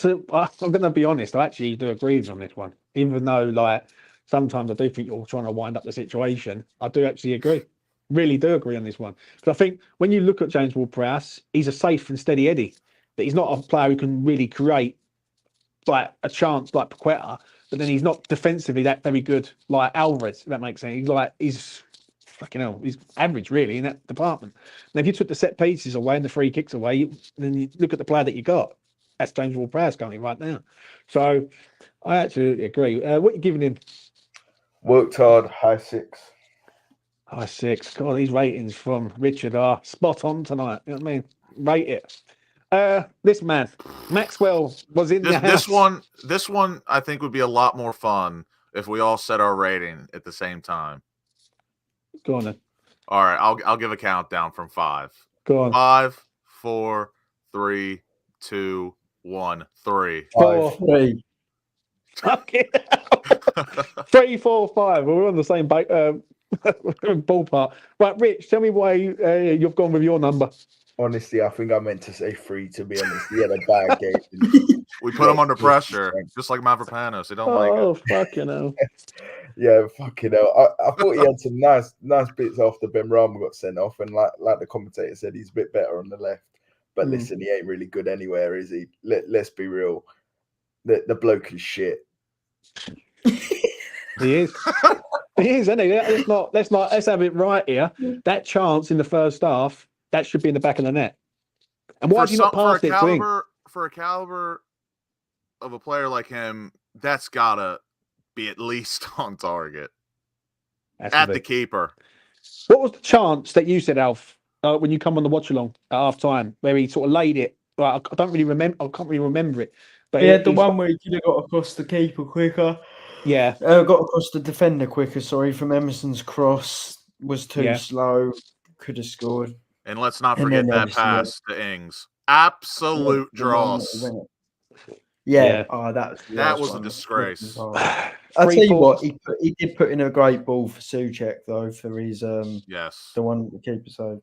going to be honest. I actually do agree with you on this one, even though like sometimes I do think you're trying to wind up the situation. I do actually agree, really do agree on this one because I think when you look at James Ward-Prowse, he's a safe and steady Eddie. That he's not a player who can really create like a chance like Paqueta, but then he's not defensively that very good like Alvarez. If that makes sense. He's fucking hell. He's average really in that department. Now, if you took the set pieces away and the free kicks away, then you look at the player that you got. That's James Ward-Prowse going right now. So I absolutely agree. What are you giving him? Worked hard, high 6. High 6. God, these ratings from Richard are spot on tonight. You know what I mean? Rate it. This man, Maxwell, was in the house. This one, I think would be a lot more fun if we all set our rating at the same time. Go on then. All right, I'll give a countdown from 5. Go on. 5, 4, 3, 2, 1, 3. 4, 3. Fucking 3, 4, 5. We're on the same ballpark. Right, Rich, tell me why you've gone with your number. Honestly, I think I meant to say 3, to be honest. He had a bad game. We put him under pressure, just like Mavropanos. They don't like it. Oh, fucking hell. Yeah, fucking hell. I thought he had some nice bits after Ben Rama got sent off, and like the commentator said, he's a bit better on the left. But listen, he ain't really good anywhere, is he? Let's be real. The bloke is shit. He is. He is, isn't he? Let's have it right here. That chance in the first half, that should be in the back of the net. And why did he not pass it to him? For a caliber of a player like him, that's gotta be at least on target. At the keeper. What was the chance that you said, Alf, when you come on the watch along at half time, where he sort of laid it? Well, I don't really remember. I can't really remember it. But he had the one where he could have got across the keeper quicker. Yeah. Got across the defender quicker, from Emerson's cross. Was too slow. Could have scored. And let's not forget that pass to Ings. Absolute dross. Yeah. Oh, that was a disgrace. I'll tell you what, he did put in a great ball for Souček, though, for his yes, the one the keeper saved.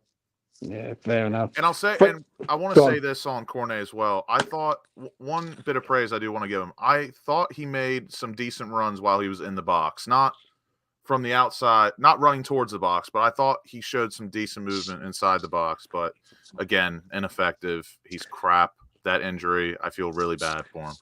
Yeah, fair enough. And I'll say, and I want to say this on Cornet as well. I thought one bit of praise I do want to give him. I thought he made some decent runs while he was in the box, not from the outside, not running towards the box, but I thought he showed some decent movement inside the box. But again, ineffective. He's crap. That injury, I feel really bad for him.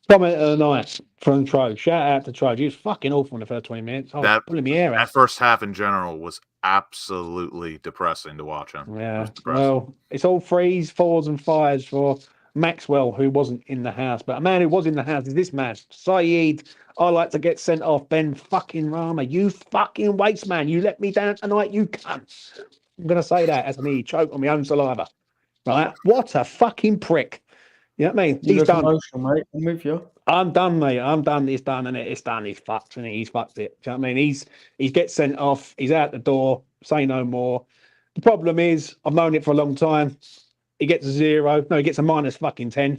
Comment of the night from Troge. Shout out to Troge. He was fucking awful in the first 20 minutes. Pulling me hair out. That first half in general was absolutely depressing to watch him. Yeah. Well, it's all 3s, 4s, and 5s for Maxwell, who wasn't in the house. But a man who was in the house is this man, Saeed. I like to get sent off. Ben fucking Rama. You fucking waste man. You let me down tonight, you cunt. I'm going to say that as me choke on my own saliva. Right? What a fucking prick. You know what I mean? He's done. Emotional, mate. I'm with you. I'm done, mate. I'm done. It's done, and it's done. He's fucked, and he's fucked it. Do you know what I mean? He gets sent off. He's out the door. Say no more. The problem is, I've known it for a long time. He gets a 0. No, he gets a minus fucking 10.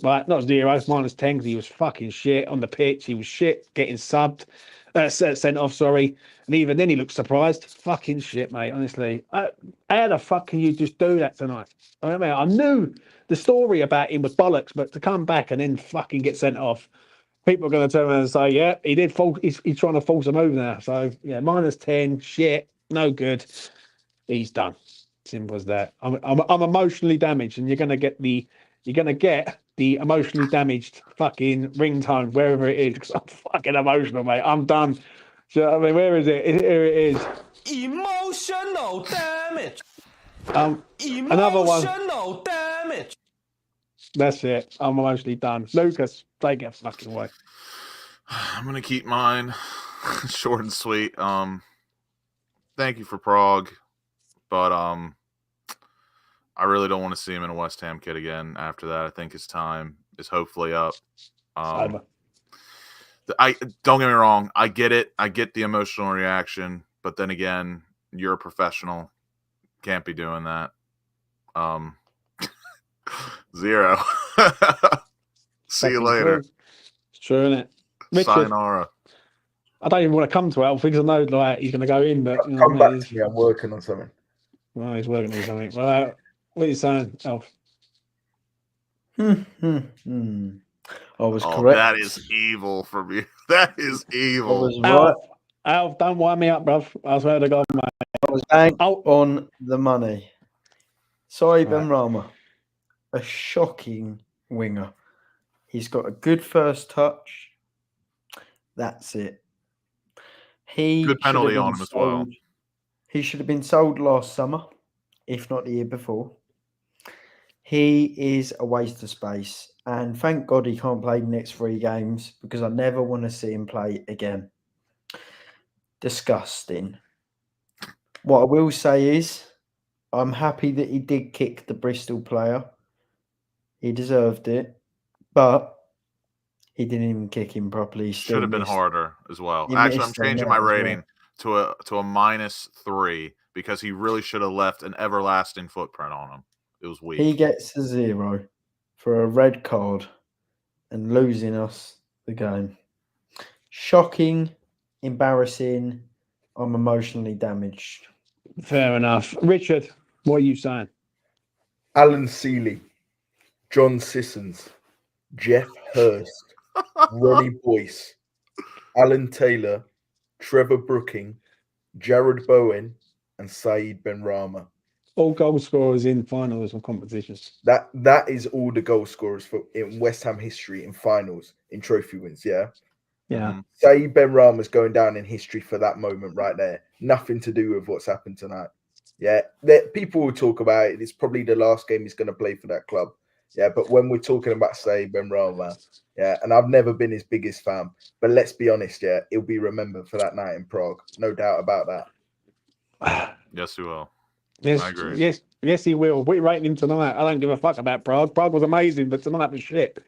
Right? Not 0, minus 10 because he was fucking shit on the pitch. He was shit getting subbed. Sent off, sorry. And even then he looked surprised. Fucking shit, mate, honestly. How the fuck can you just do that tonight? I mean, I knew the story about him was bollocks, but to come back and then fucking get sent off, people are going to turn around and say, yeah, he did fall. He's trying to force a move now. So, yeah, minus 10, shit, no good. He's done. Simple as that. I'm emotionally damaged, and you're going to get the you're going to get the emotionally damaged fucking ringtone, wherever it is, because I'm fucking emotional, mate. I'm done. So, I mean, where is it? Here it is. Emotional damage. Another one. Emotional damage. That's it. I'm emotionally done. Lucas, take it fucking away. I'm gonna keep mine short and sweet. Thank you for Prague, but I really don't want to see him in a West Ham kit again after that. I think his time is hopefully up. Over. I don't get me wrong. I get it. I get the emotional reaction, but then again, you're a professional. Can't be doing that. 0. See you later. It's true, isn't it? Richard, Sayonara. I don't even want to come to Alf because I know like he's going to go in, but you know, Come back to me. I'm working on something. Well, he's working on something. Well, what are you saying, Alf? I was Oh, correct. that is evil from you. That is I evil. was right. Alf, don't wind me up, bruv. I swear to God, mate. I was bang Oh. on the money. COYI Right. Benrahma, a shocking winger. He's got a good first touch. That's it. He Good should have penalty been on him as well. sold- He should have been sold last summer, if not the year before. He is a waste of space. And thank God he can't play the next 3 games because I never want to see him play again. Disgusting. What I will say is I'm happy that he did kick the Bristol player. He deserved it. But he didn't even kick him properly. He still Should have been missed. harder as well. He Actually, I'm missed on changing that my as well. rating to a -3 because he really should have left an everlasting footprint on him. It was weak. He gets a 0 for a red card and losing us the game. Shocking, embarrassing. I'm emotionally damaged. Fair enough. Richard, what are you saying? Alan Seeley, John Sissons, Jeff Hurst, Ronnie Boyce, Alan Taylor, Trevor Brooking, Jared Bowen, and Saeed Benrahma. All goal scorers in finals of competitions. That is all the goal scorers for in West Ham history in finals in trophy wins. Yeah, Yeah. Saeed Benrahma's going down in history for that moment right there. Nothing to do with what's happened tonight. Yeah, people will talk about it. It's probably the last game he's going to play for that club. Yeah, but when we're talking about Saeed Benrahma, yeah, and I've never been his biggest fan, but let's be honest, yeah, he'll be remembered for that night in Prague. No doubt about that. Yes, he will. Yes, I agree. yes, he will. What are you rating him tonight? I don't give a fuck about Prague. Prague was amazing, but tonight was shit.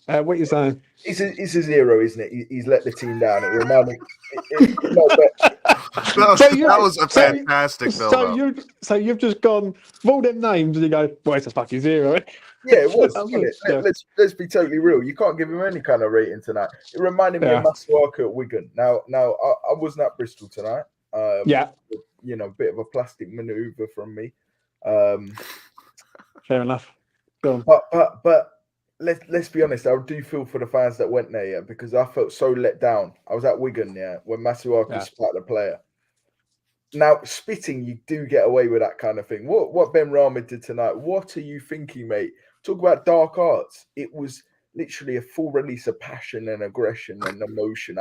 What are you saying? It's a 0, isn't it? He's let the team down. It reminded me. That was a fantastic build-up. So you've just gone of all them names and you go, well, it's a fucking 0. Yeah, it was. Let's be totally real. You can't give him any kind of rating tonight. It reminded me of Masuaku at Wigan. Now, I wasn't at Bristol tonight. Yeah. You know, bit of a plastic maneuver from me. Fair enough. Go on. But let's be honest. I do feel for the fans that went there, yeah, because I felt so let down. I was at Wigan, yeah, when Masuaku spat the player. Now, spitting, you do get away with that kind of thing. What Benrahma did tonight, what are you thinking, mate? Talk about dark arts. It was literally a full release of passion and aggression and emotion.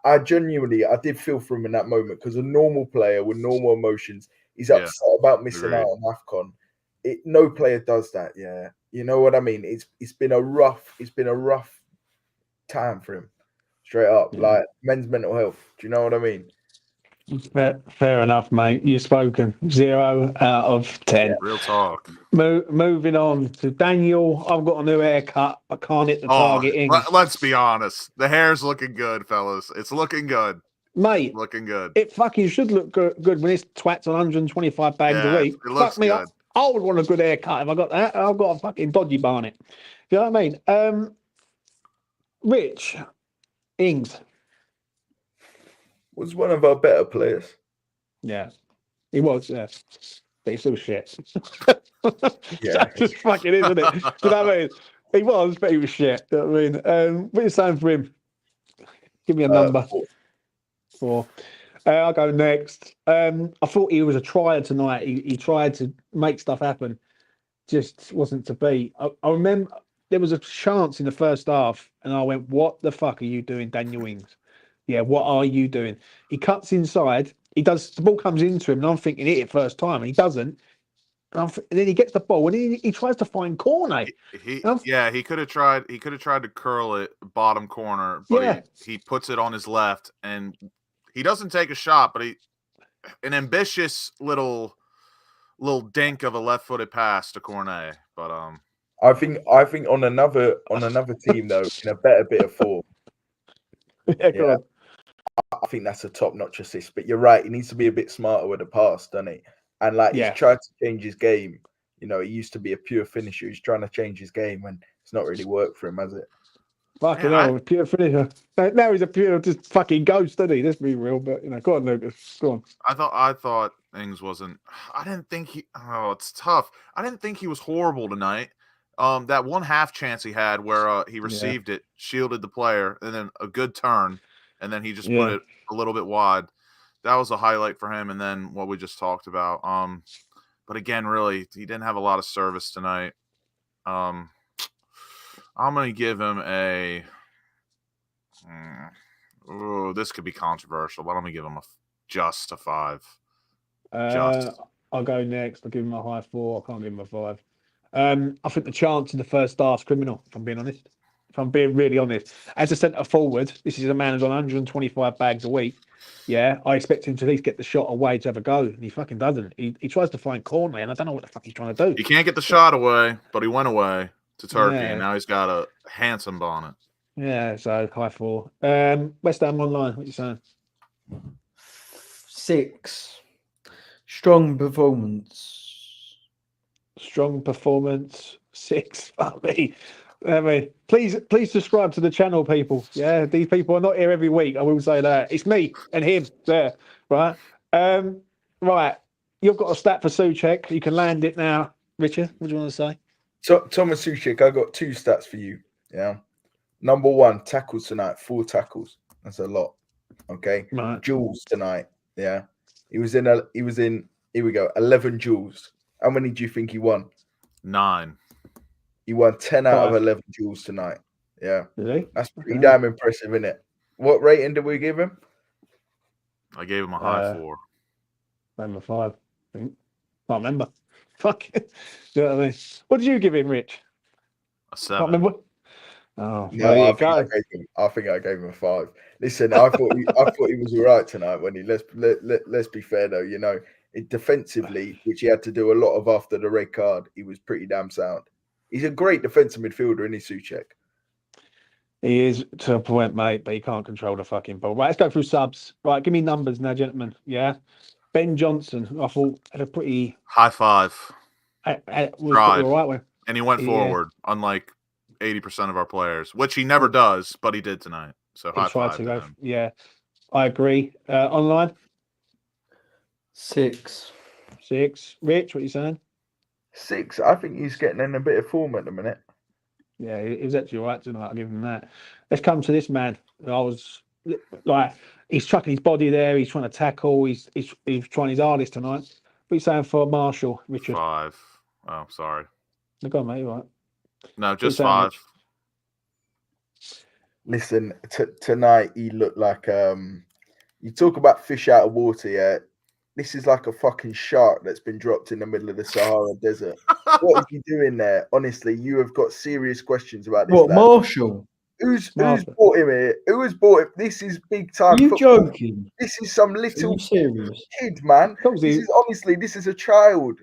I genuinely, I did feel for him in that moment because a normal player with normal emotions, he's upset about missing out on AFCON. No player does that, yeah. You know what I mean? It's been a rough time for him. Straight up. Like men's mental health. Do you know what I mean? Fair enough, mate. You've spoken. 0 out of 10. Yeah, real talk. Moving on to Daniel. I've got a new haircut. I can't hit the targeting. Let's be honest. The hair's looking good, fellas. It's looking good. Mate. Looking good. It fucking should look good when this twat's on 125 bags a week. It looks me good. up. I would want a good haircut if I got that. I've got a fucking dodgy barnet. You know what I mean? Rich. Ings. Was one of our better players. Yeah. He was, yeah. But he's still shit. Yeah. That's just fucking isn't it? Do you know what I mean? He was, but he was shit. You know what I mean? What are you saying for him? Give me a number. 4. I'll go next. I thought he was a trier tonight. He tried to make stuff happen. just wasn't to be. I remember there was a chance in the first half, and I went, "What the fuck are you doing, Daniel Ings? Yeah, what are you doing?" He cuts inside. He does. The ball comes into him, and I'm thinking hit it first time, and he doesn't. And then he gets the ball, and he tries to find Cornet. He could have tried. He could have tried to curl it bottom corner, but Yeah. he puts it on his left, and he doesn't take a shot, but an ambitious little dink of a left-footed pass to Cornet. But I think on another team though, in a better bit of form, Yeah, go on. I think that's a top-notch assist. But you're right, he needs to be a bit smarter with the pass, doesn't he? And like Yeah. he's tried to change his game. You know, he used to be a pure finisher. He's trying to change his game, and it's not really worked for him, has it? Fucking hell, pure finisher. Now he's a pure just fucking ghost, isn't he? Let's be real, but go on, Lucas. Go on. I thought Ings wasn't. I didn't think he. Oh, it's tough. I didn't think he was horrible tonight. That one half chance he had where he received it, shielded the player, and then a good turn, and then he just put it a little bit wide. That was a highlight for him. And then what we just talked about. But again, really, he didn't have a lot of service tonight. I'm gonna give him a. This could be controversial, but I'm gonna give him just a 5. I'll go next. I'll give him a high 4. I can't give him a 5. I think the chance in the first half's criminal, if I'm being honest. If I'm being really honest. As a centre forward, this is a man who's on 125 bags a week. Yeah, I expect him to at least get the shot away to have a go, and he fucking doesn't. He tries to find Cornet, and I don't know what the fuck he's trying to do. He can't get the shot away, but he went away to Turkey, and now he's got a handsome bonnet. Yeah, so high 4. West Ham Online, what you saying? 6. Strong performance. Strong performance. 6. Fuck me. I mean, please subscribe to the channel, people. Yeah, these people are not here every week. I will say that. It's me and him there, right? Right. You've got a stat for Souček. You can land it now. Richard, what do you want to say? So, Thomas Souček, I got 2 stats for you. Yeah. Number 1, tackles tonight. 4 tackles. That's a lot. Okay. Right. Duels tonight. Yeah. He was in. Here we go. 11 duels. How many do you think he won? 9. He won 10 out of 5. 11 duels tonight. Yeah. Really? That's pretty damn impressive, isn't it? What rating did we give him? I gave him a high 4. I'm a 5. I think. Can't remember. Fuck. You know what I mean? What did you give him, Rich? A Can't 7. remember. Oh, No, there I you think go. I think I gave him a 5. Listen, I thought he was all right tonight. When he let's be fair though, you know, defensively, which he had to do a lot of after the red card, he was pretty damn sound. He's a great defensive midfielder, isn't he, Souček? He is to a point, mate, but he can't control the fucking ball. Right, let's go through subs. Right, give me numbers now, gentlemen. Yeah. Ben Johnson, I thought had a pretty High 5. was Tried. pretty all right one. And he went forward, unlike 80% of our players, which he never does, but he did tonight. So high 5 to him. Yeah, I agree. Online? 6. 6. Rich, what are you saying? 6. I think he's getting in a bit of form at the minute. Yeah, he was actually all right tonight. I'll give him that. Let's come to this man. I was like, he's chucking his body there. He's trying to tackle. He's trying his hardest tonight. What are you saying for Marshall, Richard? 5. Oh, sorry. Go on, mate. All right. No, just 5. Listen, tonight he looked like you talk about fish out of water, yeah. This is like a fucking shark that's been dropped in the middle of the Sahara Desert. What is he doing there? Honestly, you have got serious questions about this. What, lad. Marshall? Who's bought him here? Who has bought him? This is big time. Are you football. joking? This is some Are little you serious? kid, man. This is honestly, this is a child.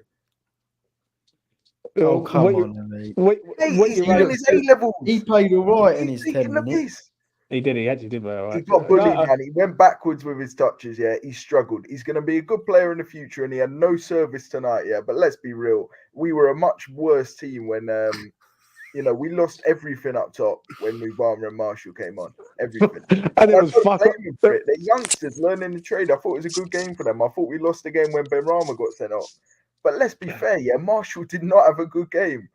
Oh, come on, mate. He's doing his A-levels. He played all right in his 10 minutes. He did. He actually did very all right. He got bullied, man. He went backwards with his touches, yeah. He struggled. He's going to be a good player in the future, and he had no service tonight, yeah. But let's be real. We were a much worse team when, you know, we lost everything up top when Mubama and Marshall came on. Everything. And it was fucking. They're youngsters learning the trade. I thought it was a good game for them. I thought we lost the game when Benrahma got sent off. But let's be fair, yeah. Marshall did not have a good game.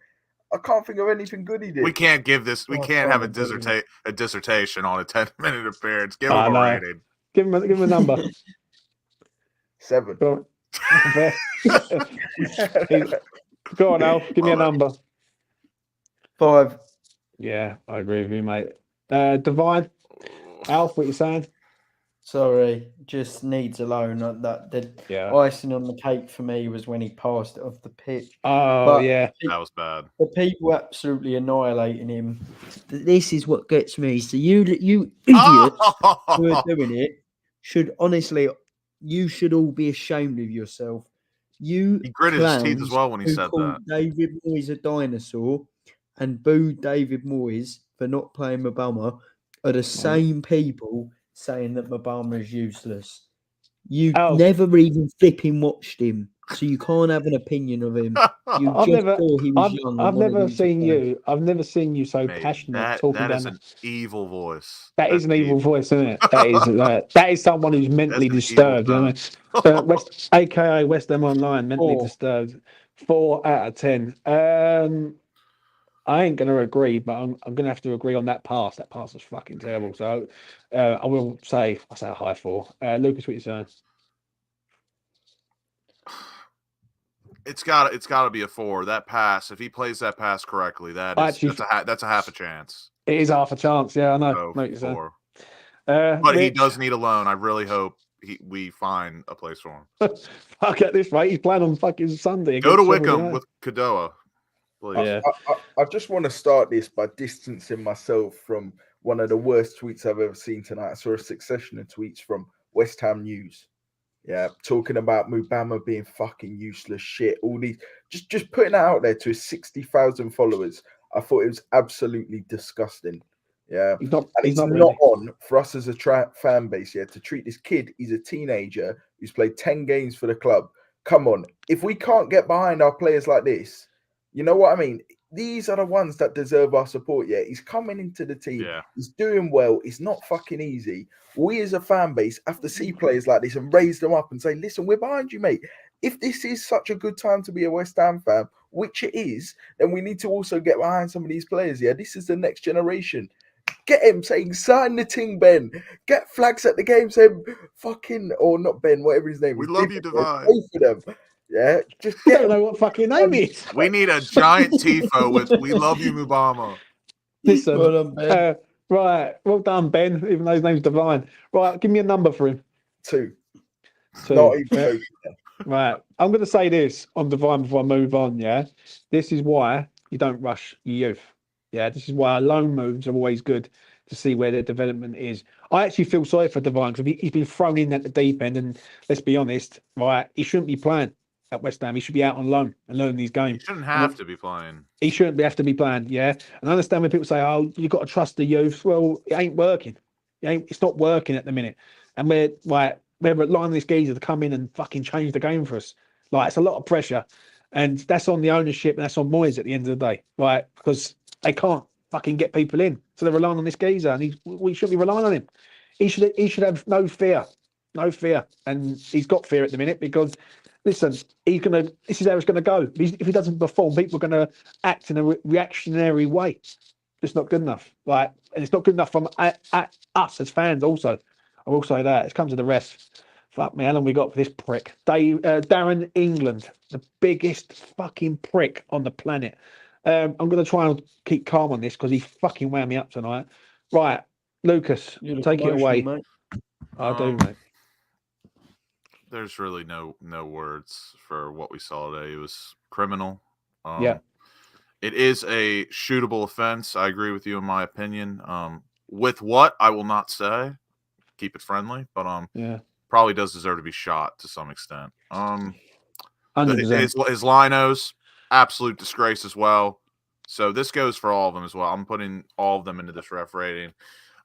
I can't think of anything good he did. We can't give this. We can't have a dissertation on a 10-minute appearance. Give him a rating. Give him a number. 7. Go on, Alf. Give me a number. 5. Yeah, I agree with you, mate. Divine. Alf, what you saying? Sorry, just needs alone. That the Yeah. icing on the cake for me was when he passed it off the pitch. Oh, But yeah. That was bad. the people absolutely annihilating him. This is what gets me. So you idiots who are doing it should honestly, you should all be ashamed of yourself. You He gritted his teeth as clowns well when he who said called that. David Moyes a dinosaur and booed David Moyes for not playing Mabama are the same people saying that Mabama is useless. You Alf. never even flipping watched him, so you can't have an opinion of him. You I've just never, saw he was young. I've and wanted never him to seen play. you. I've never seen you so Mate, passionate talking that is down. an evil voice. That is That's an evil evil. voice, isn't it? That is someone who's mentally That's an evil disturbed. You know what I mean? West, aka WestHamOnline, mentally 4. disturbed. 4 out of 10. I ain't gonna agree, but I'm gonna have to agree on that pass. That pass was fucking terrible. So I will say a high 4. Lucas, what you saying? It's got to be a 4. That pass, if he plays that pass correctly, that's a half a chance. It is half a chance. Yeah, I know. So, What you're saying. 4. But he does need a loan. I really hope we find a place for him. Fuck at this rate, he's playing on fucking Sunday. Go to against Sheffield Wickham United. with Kadoa. Please. Yeah. I just want to start this by distancing myself from one of the worst tweets I've ever seen tonight. I saw a succession of tweets from West Ham News. Yeah, talking about Mubama being fucking useless shit. All these, just putting that out there to his 60,000 followers. I thought it was absolutely disgusting. Yeah, He's not. and He's it's not not really. on for us as a fan base. Yeah, to treat this kid. He's a teenager who's played 10 games for the club. Come on, if we can't get behind our players like this, you know what I mean? These are the ones that deserve our support. Yeah, he's coming into the team. Yeah. He's doing well. It's not fucking easy. We as a fan base have to see players like this and raise them up and say, listen, we're behind you, mate. If this is such a good time to be a West Ham fan, which it is, then we need to also get behind some of these players. Yeah, this is the next generation. Get him saying, sign the ting, Ben. Get flags at the game saying, fucking, or not Ben, whatever his name We is. love you, Divine. Both of them. Yeah, just I get don't him. know what fucking name is. We need a giant tifo with "We love you, Mubama." Listen, Well done, Ben. right, well done, Ben. Even though his name's Divine. Right, give me a number for him. 2. 2. Not even joking. Right, I'm going to say this on Divine before I move on. Yeah, this is why you don't rush your youth. Yeah, this is why loan moves are always good to see where their development is. I actually feel sorry for Divine because he's been thrown in at the deep end, and let's be honest, right, he shouldn't be playing at West Ham. He should be out on loan and learning these He games. shouldn't have to be playing. He shouldn't have to be playing, yeah. And I understand when people say, "Oh, you've got to trust the youth." Well, it ain't working. It's not working at the minute, and we're relying on this geezer to come in and fucking change the game for us. Like, it's a lot of pressure, and that's on the ownership and that's on Moyes at the end of the day, right? Because they can't fucking get people in, so they're relying on this geezer, and we shouldn't be relying on him. He should have no fear, and he's got fear at the minute because. Listen, this is how it's gonna go. If he doesn't perform, people are gonna act in a reactionary way. It's not good enough. Like, and it's not good enough from us as fans. Also, I will say that it's come to the rest. Fuck me, how long we got for this prick? Darren England, the biggest fucking prick on the planet. I'm gonna try and keep calm on this because he fucking wound me up tonight. Right, Lucas, take it away. Mate. I do, mate. There's really no words for what we saw today. It was criminal. Yeah. It is a shootable offense. I agree with you in my opinion. With what I will not say. Keep it friendly, but Yeah. probably does deserve to be shot to some extent. 100%. His linos, absolute disgrace as well. So this goes for all of them as well. I'm putting all of them into this ref rating.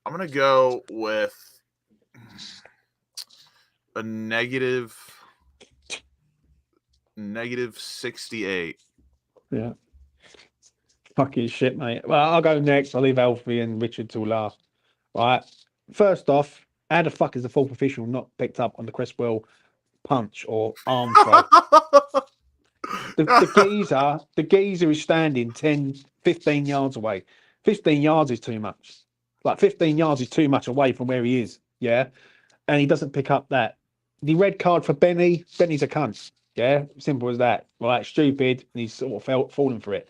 I'm gonna go with a negative 68. Yeah. Fucking shit, mate. Well, I'll go next. I'll leave Alfie and Richard till last. Right. First off, how the fuck is the fourth official not picked up on the Cresswell punch or arm throw? The geezer is standing 10, 15 yards away. 15 yards is too much. Like, 15 yards is too much away from where he is. Yeah. And he doesn't pick up that. The red card for Benny. Benny's a cunt. Yeah, simple as that. Right, stupid, and he's sort of falling for it.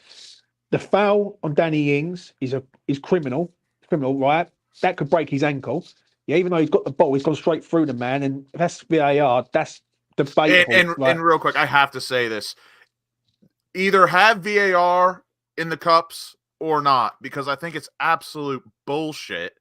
The foul on Danny Ings is criminal, right? That could break his ankle. Yeah, even though he's got the ball, he's gone straight through the man, and if that's VAR. That's debatable. And real quick, I have to say this: either have VAR in the cups or not, because I think it's absolute bullshit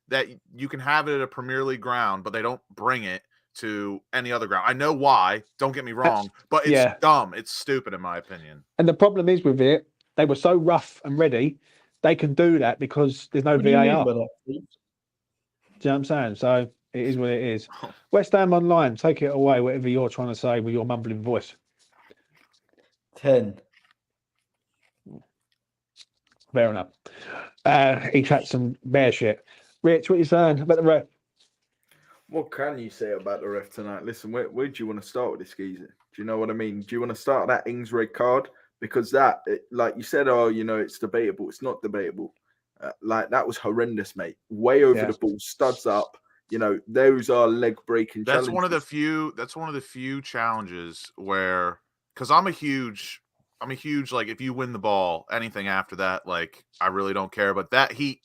that you can have it at a Premier League ground, but they don't bring it to any other ground. I know why, don't get me wrong, but it's dumb. It's stupid in my opinion. And the problem is with it, they were so rough and ready, they can do that because there's no VAR. Do you know what I'm saying? So it is what it is. West Ham Online, take it away, whatever you're trying to say with your mumbling voice. 10. Fair enough. He had some bear shit. Rich, what are you saying about the ref? What can you say about the ref tonight? Listen, where do you want to start with this geezer? Do you know what I mean? Do you want to start that Ings red card? Because like you said, it's debatable. It's not debatable. Like, that was horrendous, mate. Way over the ball, studs up. Those are leg breaking challenges. That's one of the few challenges where, because I'm a huge, like, if you win the ball, anything after that, like, I really don't care. But that he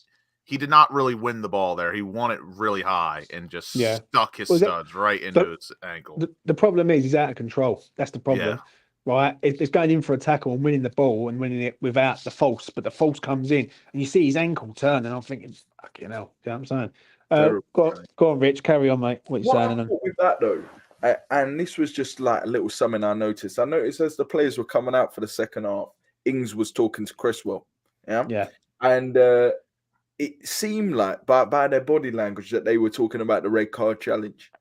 did not really win the ball there. He won it really high and just stuck his studs right into his ankle. The problem is he's out of control. That's the problem, right? It's going in for a tackle and winning the ball and winning it without the false, but the false comes in and you see his ankle turn, and I'm thinking, fucking hell, you know what I'm saying? Go on, Rich, carry on, mate. What you saying? I thought with that though, and this was just like a little something I noticed. I noticed as the players were coming out for the second half, Ings was talking to Cresswell, and it seemed like by their body language that they were talking about the red card challenge.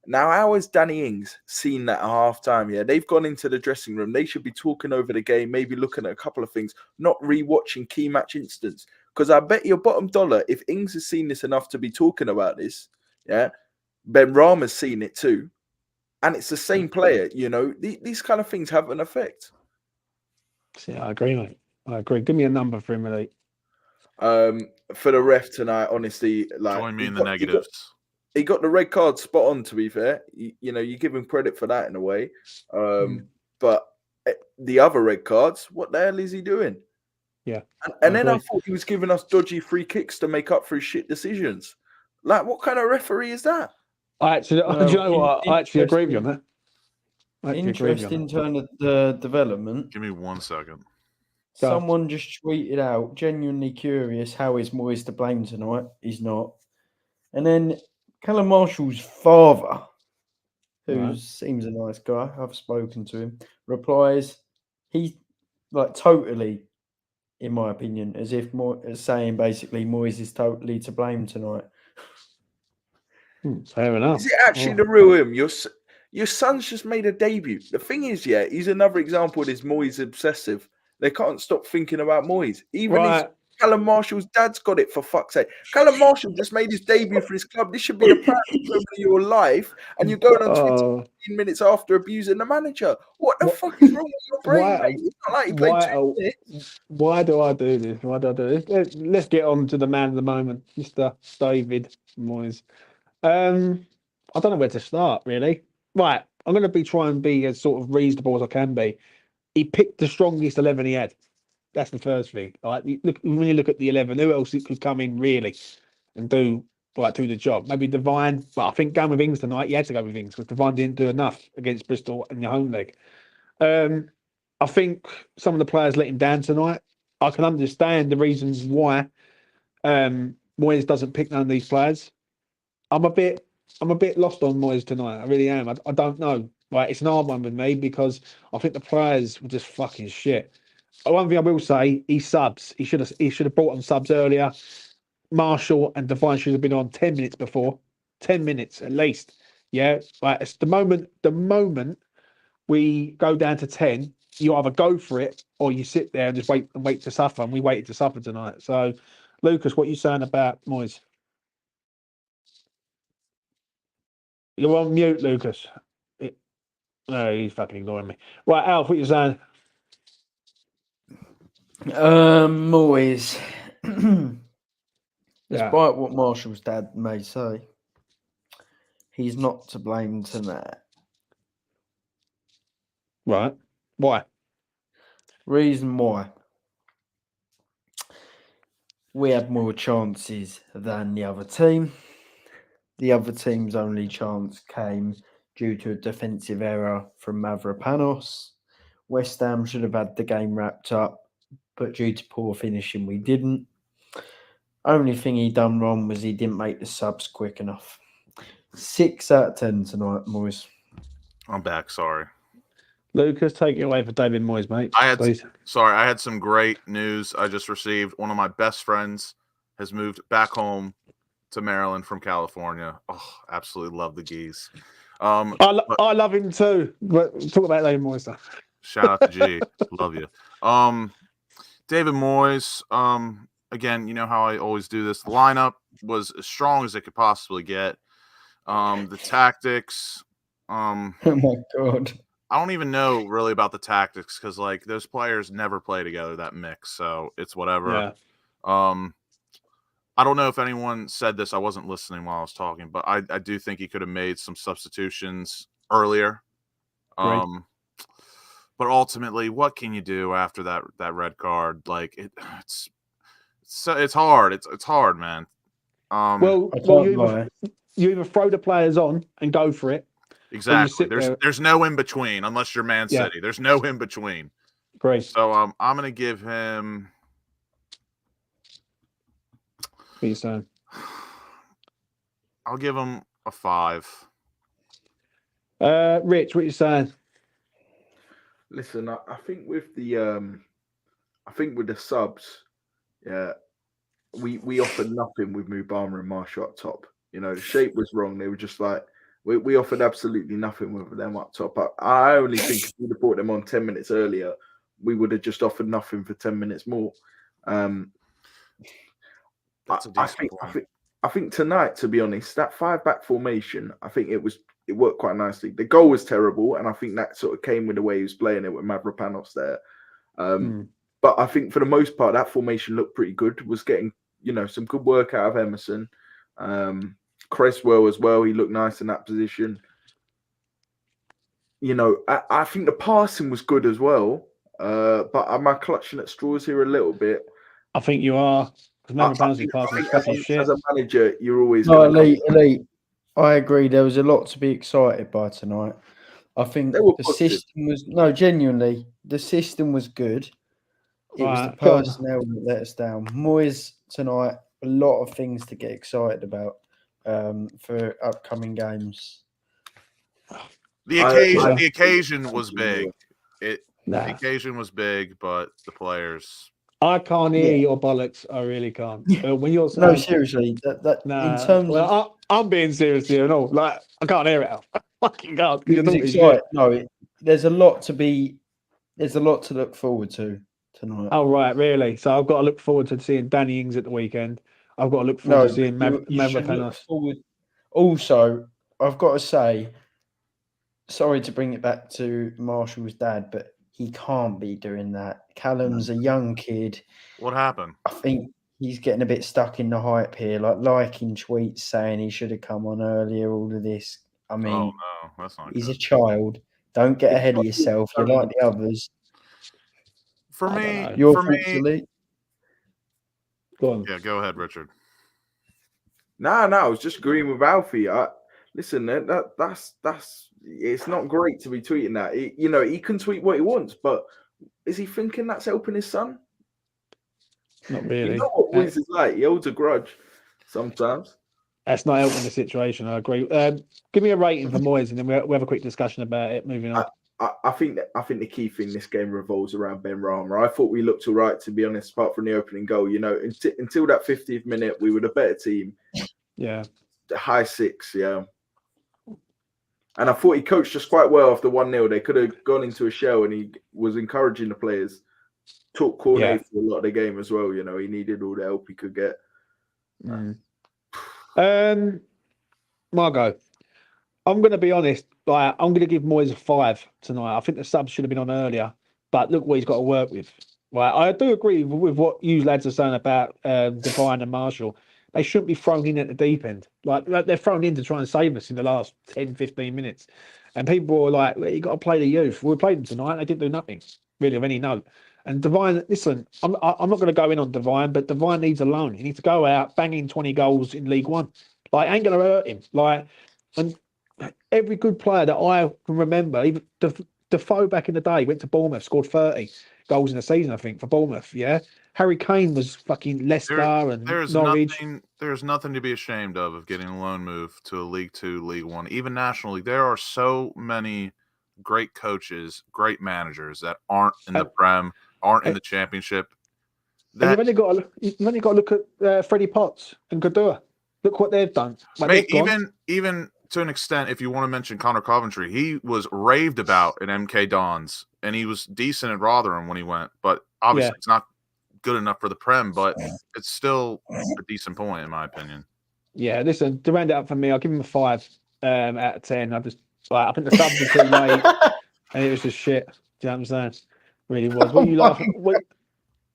Now, how has Danny Ings seen that at half time? Yeah, they've gone into the dressing room. They should be talking over the game, maybe looking at a couple of things, not rewatching key match incidents. Because I bet your bottom dollar, if Ings has seen this enough to be talking about this, Ben Rama's seen it too. And it's the same player, these kind of things have an effect. Yeah, I agree, mate. I agree. Give me a number for him, mate. For the ref tonight, honestly, like, join me in the negatives. He got the red card spot on, to be fair. You give him credit for that in a way. But the other red cards, what the hell is he doing? Yeah. And then I thought he was giving us dodgy free kicks to make up for his shit decisions. Like, what kind of referee is that? Do you know what? I actually agree with you on that. Interesting turn of the development. Give me 1 second. Someone just tweeted out, genuinely curious, how is Moyes to blame tonight? He's not. And then Callum Marshall's father, who seems a nice guy, I've spoken to him, replies, he, like, totally, in my opinion, as if saying basically Moyes is totally to blame tonight. Fair enough. Is it actually the real him? Your son's just made a debut. The thing is, he's another example of this Moyes obsessive. They can't stop thinking about Moyes. Even Callum Marshall's dad's got it, for fuck's sake. Callum Marshall just made his debut for his club. This should be the proudest moment of your life. And you're going on Twitter 15 minutes after abusing the manager. What the fuck is wrong with your brain, mate? It's not like you played 2 minutes. Why do I do this? Let's get on to the man of the moment, Mr. David Moyes. I don't know where to start, really. Right, I'm going to try and be as sort of reasonable as I can be. He picked the strongest 11 he had. That's the first thing. Like, when you look at the 11, who else could come in really and do the job? Maybe Devine. But I think going with Ings tonight, you had to go with Ings because Devine didn't do enough against Bristol in your home leg. I think some of the players let him down tonight. I can understand the reasons why Moyes doesn't pick none of these players. I'm a bit lost on Moyes tonight. I really am. I don't know. Right, it's an hard one with me because I think the players were just fucking shit. One thing I will say, he subs. He should have brought on subs earlier. Marshall and Devine should have been on 10 minutes before. 10 minutes at least. Yeah. Right. It's the moment we go down to 10, you either go for it or you sit there and just wait to suffer. And we waited to suffer tonight. So, Lucas, what are you saying about Moyes? You're on mute, Lucas. No, he's fucking ignoring me. Right, Alf, what are you saying? Moyes. Despite what Marshall's dad may say, he's not to blame tonight. Right. Why? Reason why. We had more chances than the other team. The other team's only chance came due to a defensive error from Mavropanos. West Ham should have had the game wrapped up, but due to poor finishing, we didn't. Only thing he done wrong was he didn't make the subs quick enough. 6 out of 10 tonight, boys. I'm back. Sorry. Lucas, take it away for David Moyes, mate. I had please. I had some great news I just received. One of my best friends has moved back home to Maryland from California. Oh, absolutely love the geese. I love him too. But talk about David Moyes stuff. Shout out to G. Love you. David Moyes, again, you know how I always do this. The lineup was as strong as it could possibly get. The tactics, Oh my God. I don't even know really about the tactics because like those players never play together, that mix. So it's whatever. Yeah. I don't know if anyone said this. I wasn't listening while I was talking, but I do think he could have made some substitutions earlier. Great. But ultimately, what can you do after that red card? Like it's hard. It's hard, man. Well, you either throw the players on and go for it. Exactly. There's no in between unless you're Man City. Yeah. There's no in between. Great. So I'm gonna give him. What are you saying? I'll give him a 5. Rich, what are you saying? Listen, I think with the subs, yeah, we offered nothing with Mubama and Marshall up top. You know, the shape was wrong. They were just like we offered absolutely nothing with them up top. I only think if we'd have brought them on 10 minutes earlier, we would have just offered nothing for 10 minutes more. That's a decent point. I think tonight, to be honest, that 5-back formation, I think it worked quite nicely. The goal was terrible, and I think that sort of came with the way he was playing it with Mavropanos there. But I think for the most part, that formation looked pretty good. Was getting, some good work out of Emerson. Cresswell as well. He looked nice in that position. I think the passing was good as well. But am I clutching at straws here a little bit? I think you are. Because as a manager, you're always elite. I agree. There was a lot to be excited by tonight. I think the system was genuinely. The system was good. It was the personnel that let us down. Moyes tonight, a lot of things to get excited about for upcoming games. The occasion was big. The occasion was big, but the players. I can't hear your bollocks. I really can't. When you're saying, no, seriously. In terms of, I'm being serious here. No, like I can't hear it. I fucking can't. There's a lot to be. There's a lot to look forward to tonight. Oh right, really? So I've got to look forward to seeing Danny Ings at the weekend. I've got to look forward to seeing Mavropanos. Also, I've got to say, sorry to bring it back to Marshall's dad, but he can't be doing that. Callum's a young kid. What happened? I think he's getting a bit stuck in the hype here, liking tweets saying he should have come on earlier, all of this. I mean, oh, no, that's not he's good. a child. Don't get ahead of yourself. You're like the others. For me, go on. Yeah, go ahead, Richard. No, I was just agreeing with Alfie. Listen, that's it's not great to be tweeting that. He can tweet what he wants, but is he thinking that's helping his son? Not really. You know what Wiz is like. He holds a grudge sometimes. That's not helping the situation. I agree. Give me a rating for Moyes, and then we'll have a quick discussion about it. Moving on. I think the key thing this game revolves around Ben Rama. I thought we looked all right, to be honest, apart from the opening goal. Until that 50th minute, we were the better team. Yeah. High 6, yeah. And I thought he coached us quite well after 1-0. They could have gone into a shell, and he was encouraging the players. Took Cornet for a lot of the game as well. He needed all the help he could get. Margot, I'm going to be honest. I'm going to give Moyes a 5 tonight. I think the subs should have been on earlier, but look what he's got to work with. Right, I do agree with what you lads are saying about Devine and Marshall. They shouldn't be thrown in at the deep end. Like they're thrown in to try and save us in the last 10, 15 minutes. And people were like, well, you got to play the youth. Well, we played them tonight. They didn't do nothing really of any note. And Devine, listen, I'm not going to go in on Devine, but Devine needs a loan. He needs to go out banging 20 goals in League One. Like, ain't going to hurt him. Like, and every good player that I can remember, even Defoe back in the day went to Bournemouth, scored 30 goals in a season, I think, for Bournemouth. Yeah, Harry Kane was fucking Leicester and Norwich. There's nothing to be ashamed of getting a loan move to a League Two, League One, even National League. There are so many great coaches, great managers that aren't in the Prem, aren't in the Championship. And you've only got to look at Freddie Potts and Gadua. Look what they've done. Like, mate, even to an extent, if you want to mention Connor Coventry, he was raved about at MK Dons, and he was decent at Rotherham when he went. But obviously, it's not good enough for the Prem, but it's still a decent point in my opinion. Yeah, listen, to round it up for me, I'll give him a 5 out of 10. I think the subs were too late, and it was just shit. Do you know what I'm saying? It really was. What are you laughing? What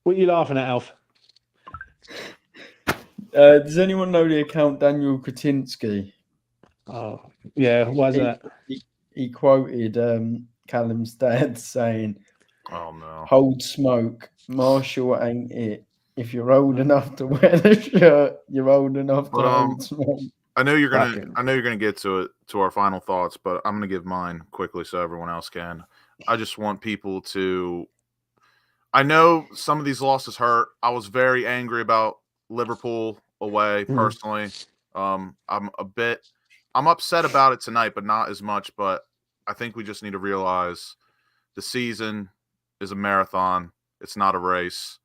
are you laughing at, Alf? Does anyone know the account Daniel Kretinsky? Oh, yeah. Why is that? He quoted Callum's dad saying, "Oh no, hold smoke. Marshall ain't it. If you're old enough to wear the shirt, you're old enough to hold smoke." I know you're gonna get to our final thoughts, but I'm gonna give mine quickly so everyone else can. I just want people to. I know some of these losses hurt. I was very angry about Liverpool away personally. I'm upset about it tonight, but not as much. But I think we just need to realize the season is a marathon. It's not a race.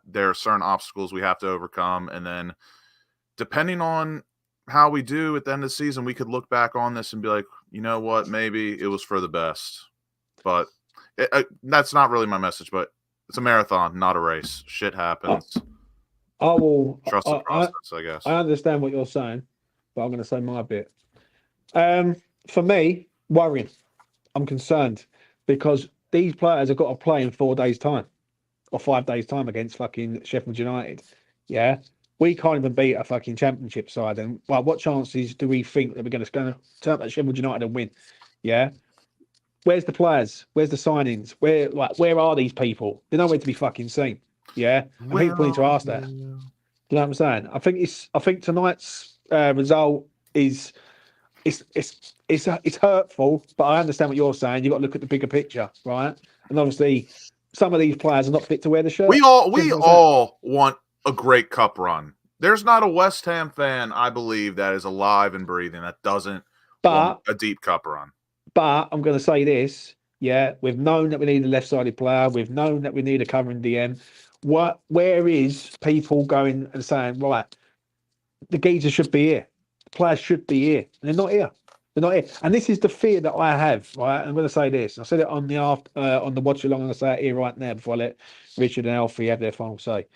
There are certain obstacles we have to overcome. And then depending on how we do at the end of the season, we could look back on this and be like, you know what, maybe it was for the best. But that's not really my message, but it's a marathon, not a race. Shit happens. I will trust the process, I guess. I understand what you're saying, but I'm going to say my bit. For me, worrying. I'm concerned because these players have got to play in 4 days' time or 5 days' time against fucking Sheffield United. Yeah, we can't even beat a fucking Championship side. And well, what chances do we think that we're going to turn up at Sheffield United and win? Yeah. Where's the players? Where's the signings? Where are these people? They're nowhere to be fucking seen. Yeah, and people need to ask that. You know what I'm saying? I think tonight's result is it's hurtful, but I understand what you're saying. You've got to look at the bigger picture, right? And obviously, some of these players are not fit to wear the shirt. We all want a great cup run. There's not a West Ham fan, I believe, that is alive and breathing that doesn't want a deep cup run. But I'm going to say this, yeah, we've known that we need a left-sided player. We've known that we need a covering DM. Where is people going and saying, right, the geezer should be here. The players should be here. And they're not here. They're not here. And this is the fear that I have, right? I'm going to say this. I said it on the watch-along. I'm going to say it here right now before I let Richard and Alfie have their final say.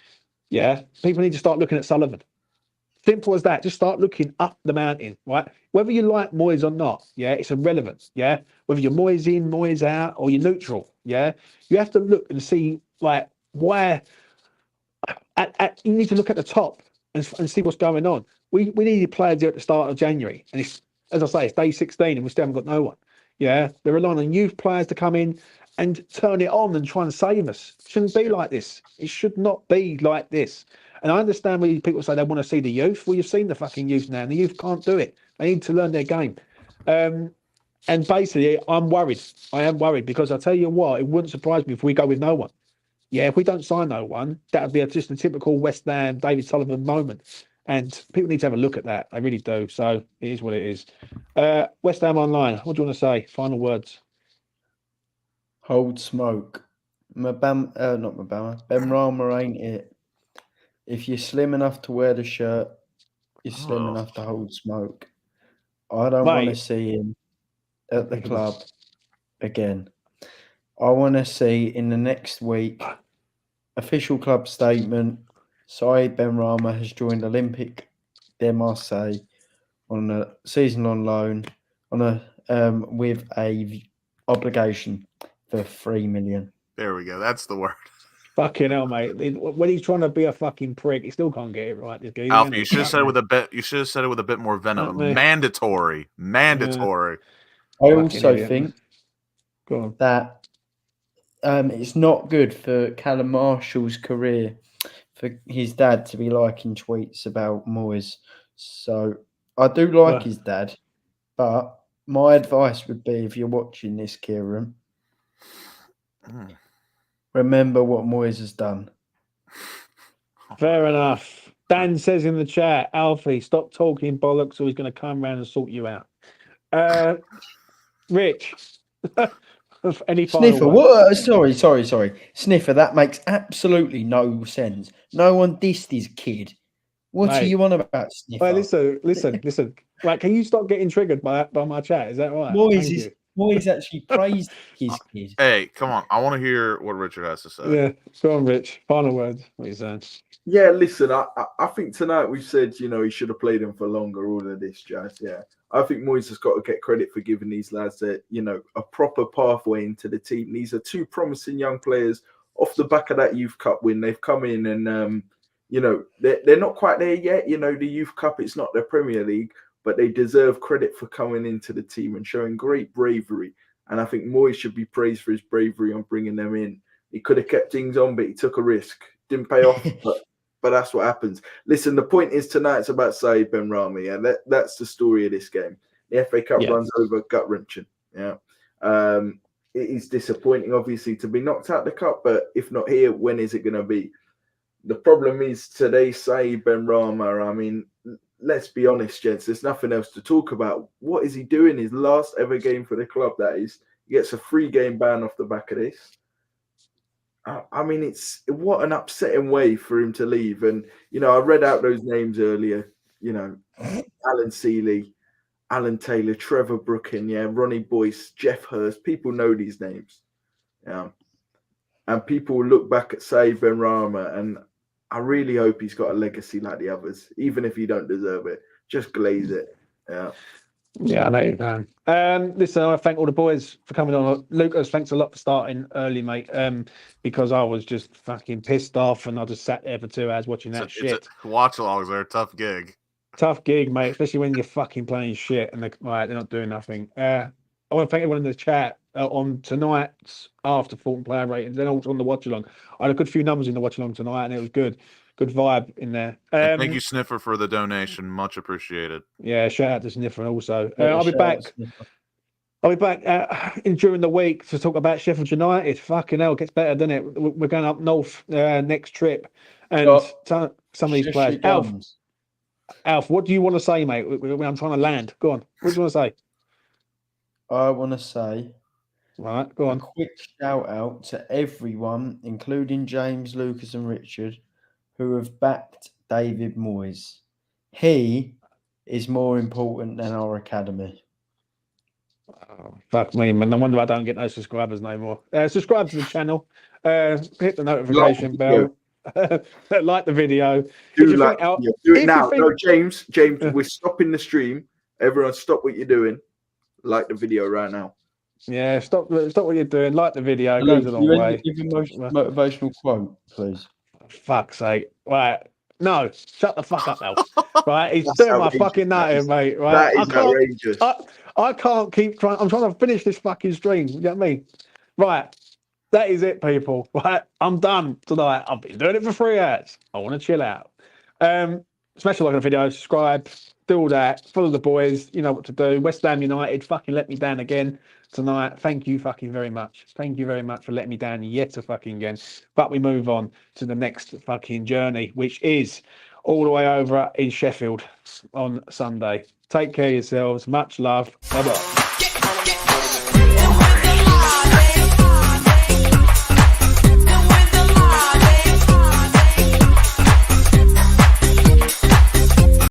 Yeah, people need to start looking at Sullivan. Simple as that. Just start looking up the mountain, right? Whether you like Moyes or not, yeah, it's irrelevant, yeah? Whether you're Moyes in, Moyes out, or you're neutral, yeah? You have to look and see, like, where... you need to look at the top and see what's going on. We needed players here at the start of January. And it's, as I say, it's day 16 and we still haven't got no one, yeah? They're relying on youth players to come in and turn it on and try and save us. It shouldn't be like this. It should not be like this. And I understand when people say they want to see the youth. Well, you've seen the fucking youth now, and the youth can't do it. They need to learn their game. And basically, I'm worried. I am worried because I tell you what, it wouldn't surprise me if we go with no one. Yeah, if we don't sign no one, that would be just a typical West Ham, David Sullivan moment. And people need to have a look at that. They really do. So it is what it is. West Ham Online, what do you want to say? Final words. Hold smoke. Not Mabama. Ben Rama ain't it. If you're slim enough to wear the shirt, you're slim enough to hold smoke. I don't want to see him at the club again. I want to see in the next week official club statement. Saeed Benrahma has joined Olympique de Marseille on a season on loan with a obligation for $3 million. There we go. That's the word. Fucking hell, mate. When he's trying to be a fucking prick, he still can't get it right. This guy, Alfie, you should have said it with a bit. You should have said it with a bit more Fuck venom. me. Mandatory. Mandatory. I Fucking also idiot. think Go on. that it's not good for Callum Marshall's career for his dad to be liking tweets about Moyes. So I do like Well- his dad, but my advice would be if you're watching this, Kieran, Mm. remember what Moyes has done. Fair enough. Dan says in the chat, Alfie, stop talking bollocks or he's going to come around and sort you out. Rich, any final Sniffer, words? what? Sorry. Sniffer, that makes absolutely no sense. No one dissed his kid. What are Mate. you on about, Sniffer? Well, listen. Right, can you stop getting triggered by my chat? Is that right? Thank you. Moyes actually praised his kid. Hey, come on. I want to hear what Richard has to say. Yeah, go on, Rich. Final words. What are you saying? Yeah, listen, I think tonight we said, he should have played him for longer, all of this jazz. Yeah. I think Moyes has got to get credit for giving these lads a proper pathway into the team. These are two promising young players off the back of that Youth Cup win. They've come in and, they're not quite there yet. The Youth Cup, it's not their Premier League, but they deserve credit for coming into the team and showing great bravery. And I think Moyes should be praised for his bravery on bringing them in. He could have kept things on, but he took a risk. Didn't pay off, but that's what happens. Listen, the point is tonight's about Saeed Benrahma, and that's the story of this game. The FA Cup runs over, gut-wrenching. Yeah, it is disappointing, obviously, to be knocked out the cup, but if not here, when is it going to be? The problem is today, Saeed Benrahma. I mean, let's be honest, gents. There's nothing else to talk about. What is he doing? His last ever game for the club, that is. He gets a 3-game ban off the back of this. I mean, it's what an upsetting way for him to leave. And, I read out those names earlier, Alan Seeley, Alan Taylor, Trevor Brookin, Ronnie Boyce, Jeff Hurst. People know these names. Yeah. And people will look back at Saeed Benrahma, and I really hope he's got a legacy like the others, even if he don't deserve it. Just glaze it. Yeah. Yeah, I know you can. Listen, I thank all the boys for coming on. Lucas, thanks a lot for starting early, mate. Because I was just fucking pissed off, and I just sat there for 2 hours watching that shit. Watch-alongs are a tough gig. Tough gig, mate, especially when you're fucking playing shit and they're not doing nothing. I want to thank everyone in the chat on tonight's after Fulton player ratings, then also on the watch along. I had a good few numbers in the watch along tonight, and it was good. Good vibe in there. And thank you, Sniffer, for the donation. Much appreciated. Yeah, shout out to Sniffer also. Yeah, I'll be shout back. out Sniffer. I'll be back during the week to talk about Sheffield United. Fucking hell, it gets better, doesn't it? We're going up north next trip, and some of these players. Alf, what do you want to say, mate? I'm trying to land. Go on. What do you want to say? I want to say, right, go on. A quick shout out to everyone, including James, Lucas, and Richard, who have backed David Moyes. He is more important than our academy. Oh, fuck me, man. No wonder I don't get no subscribers no more. Subscribe to the channel. Hit the notification bell. Like the video. Do it now. No, James, we're stopping the stream. Everyone stop what you're doing. Like the video right now. Yeah, stop what you're doing. Like the video. It goes a long way. Give a motivational quote, please. Fuck's sake. Right. No, shut the fuck up, Al. Right, he's doing my fucking nutting, mate. Right, that is outrageous. I can't keep trying. I'm trying to finish this fucking stream. You know what I mean? Right, that is it, people. Right, I'm done tonight. I've been doing it for 3 hours. I want to chill out. Smash a like on the video, subscribe, do all that. Follow the boys. You know what to do. West Ham United fucking let me down again tonight. Thank you fucking very much. Thank you very much for letting me down yet a fucking again. But we move on to the next fucking journey, which is all the way over in Sheffield on Sunday. Take care of yourselves. Much love. Bye-bye.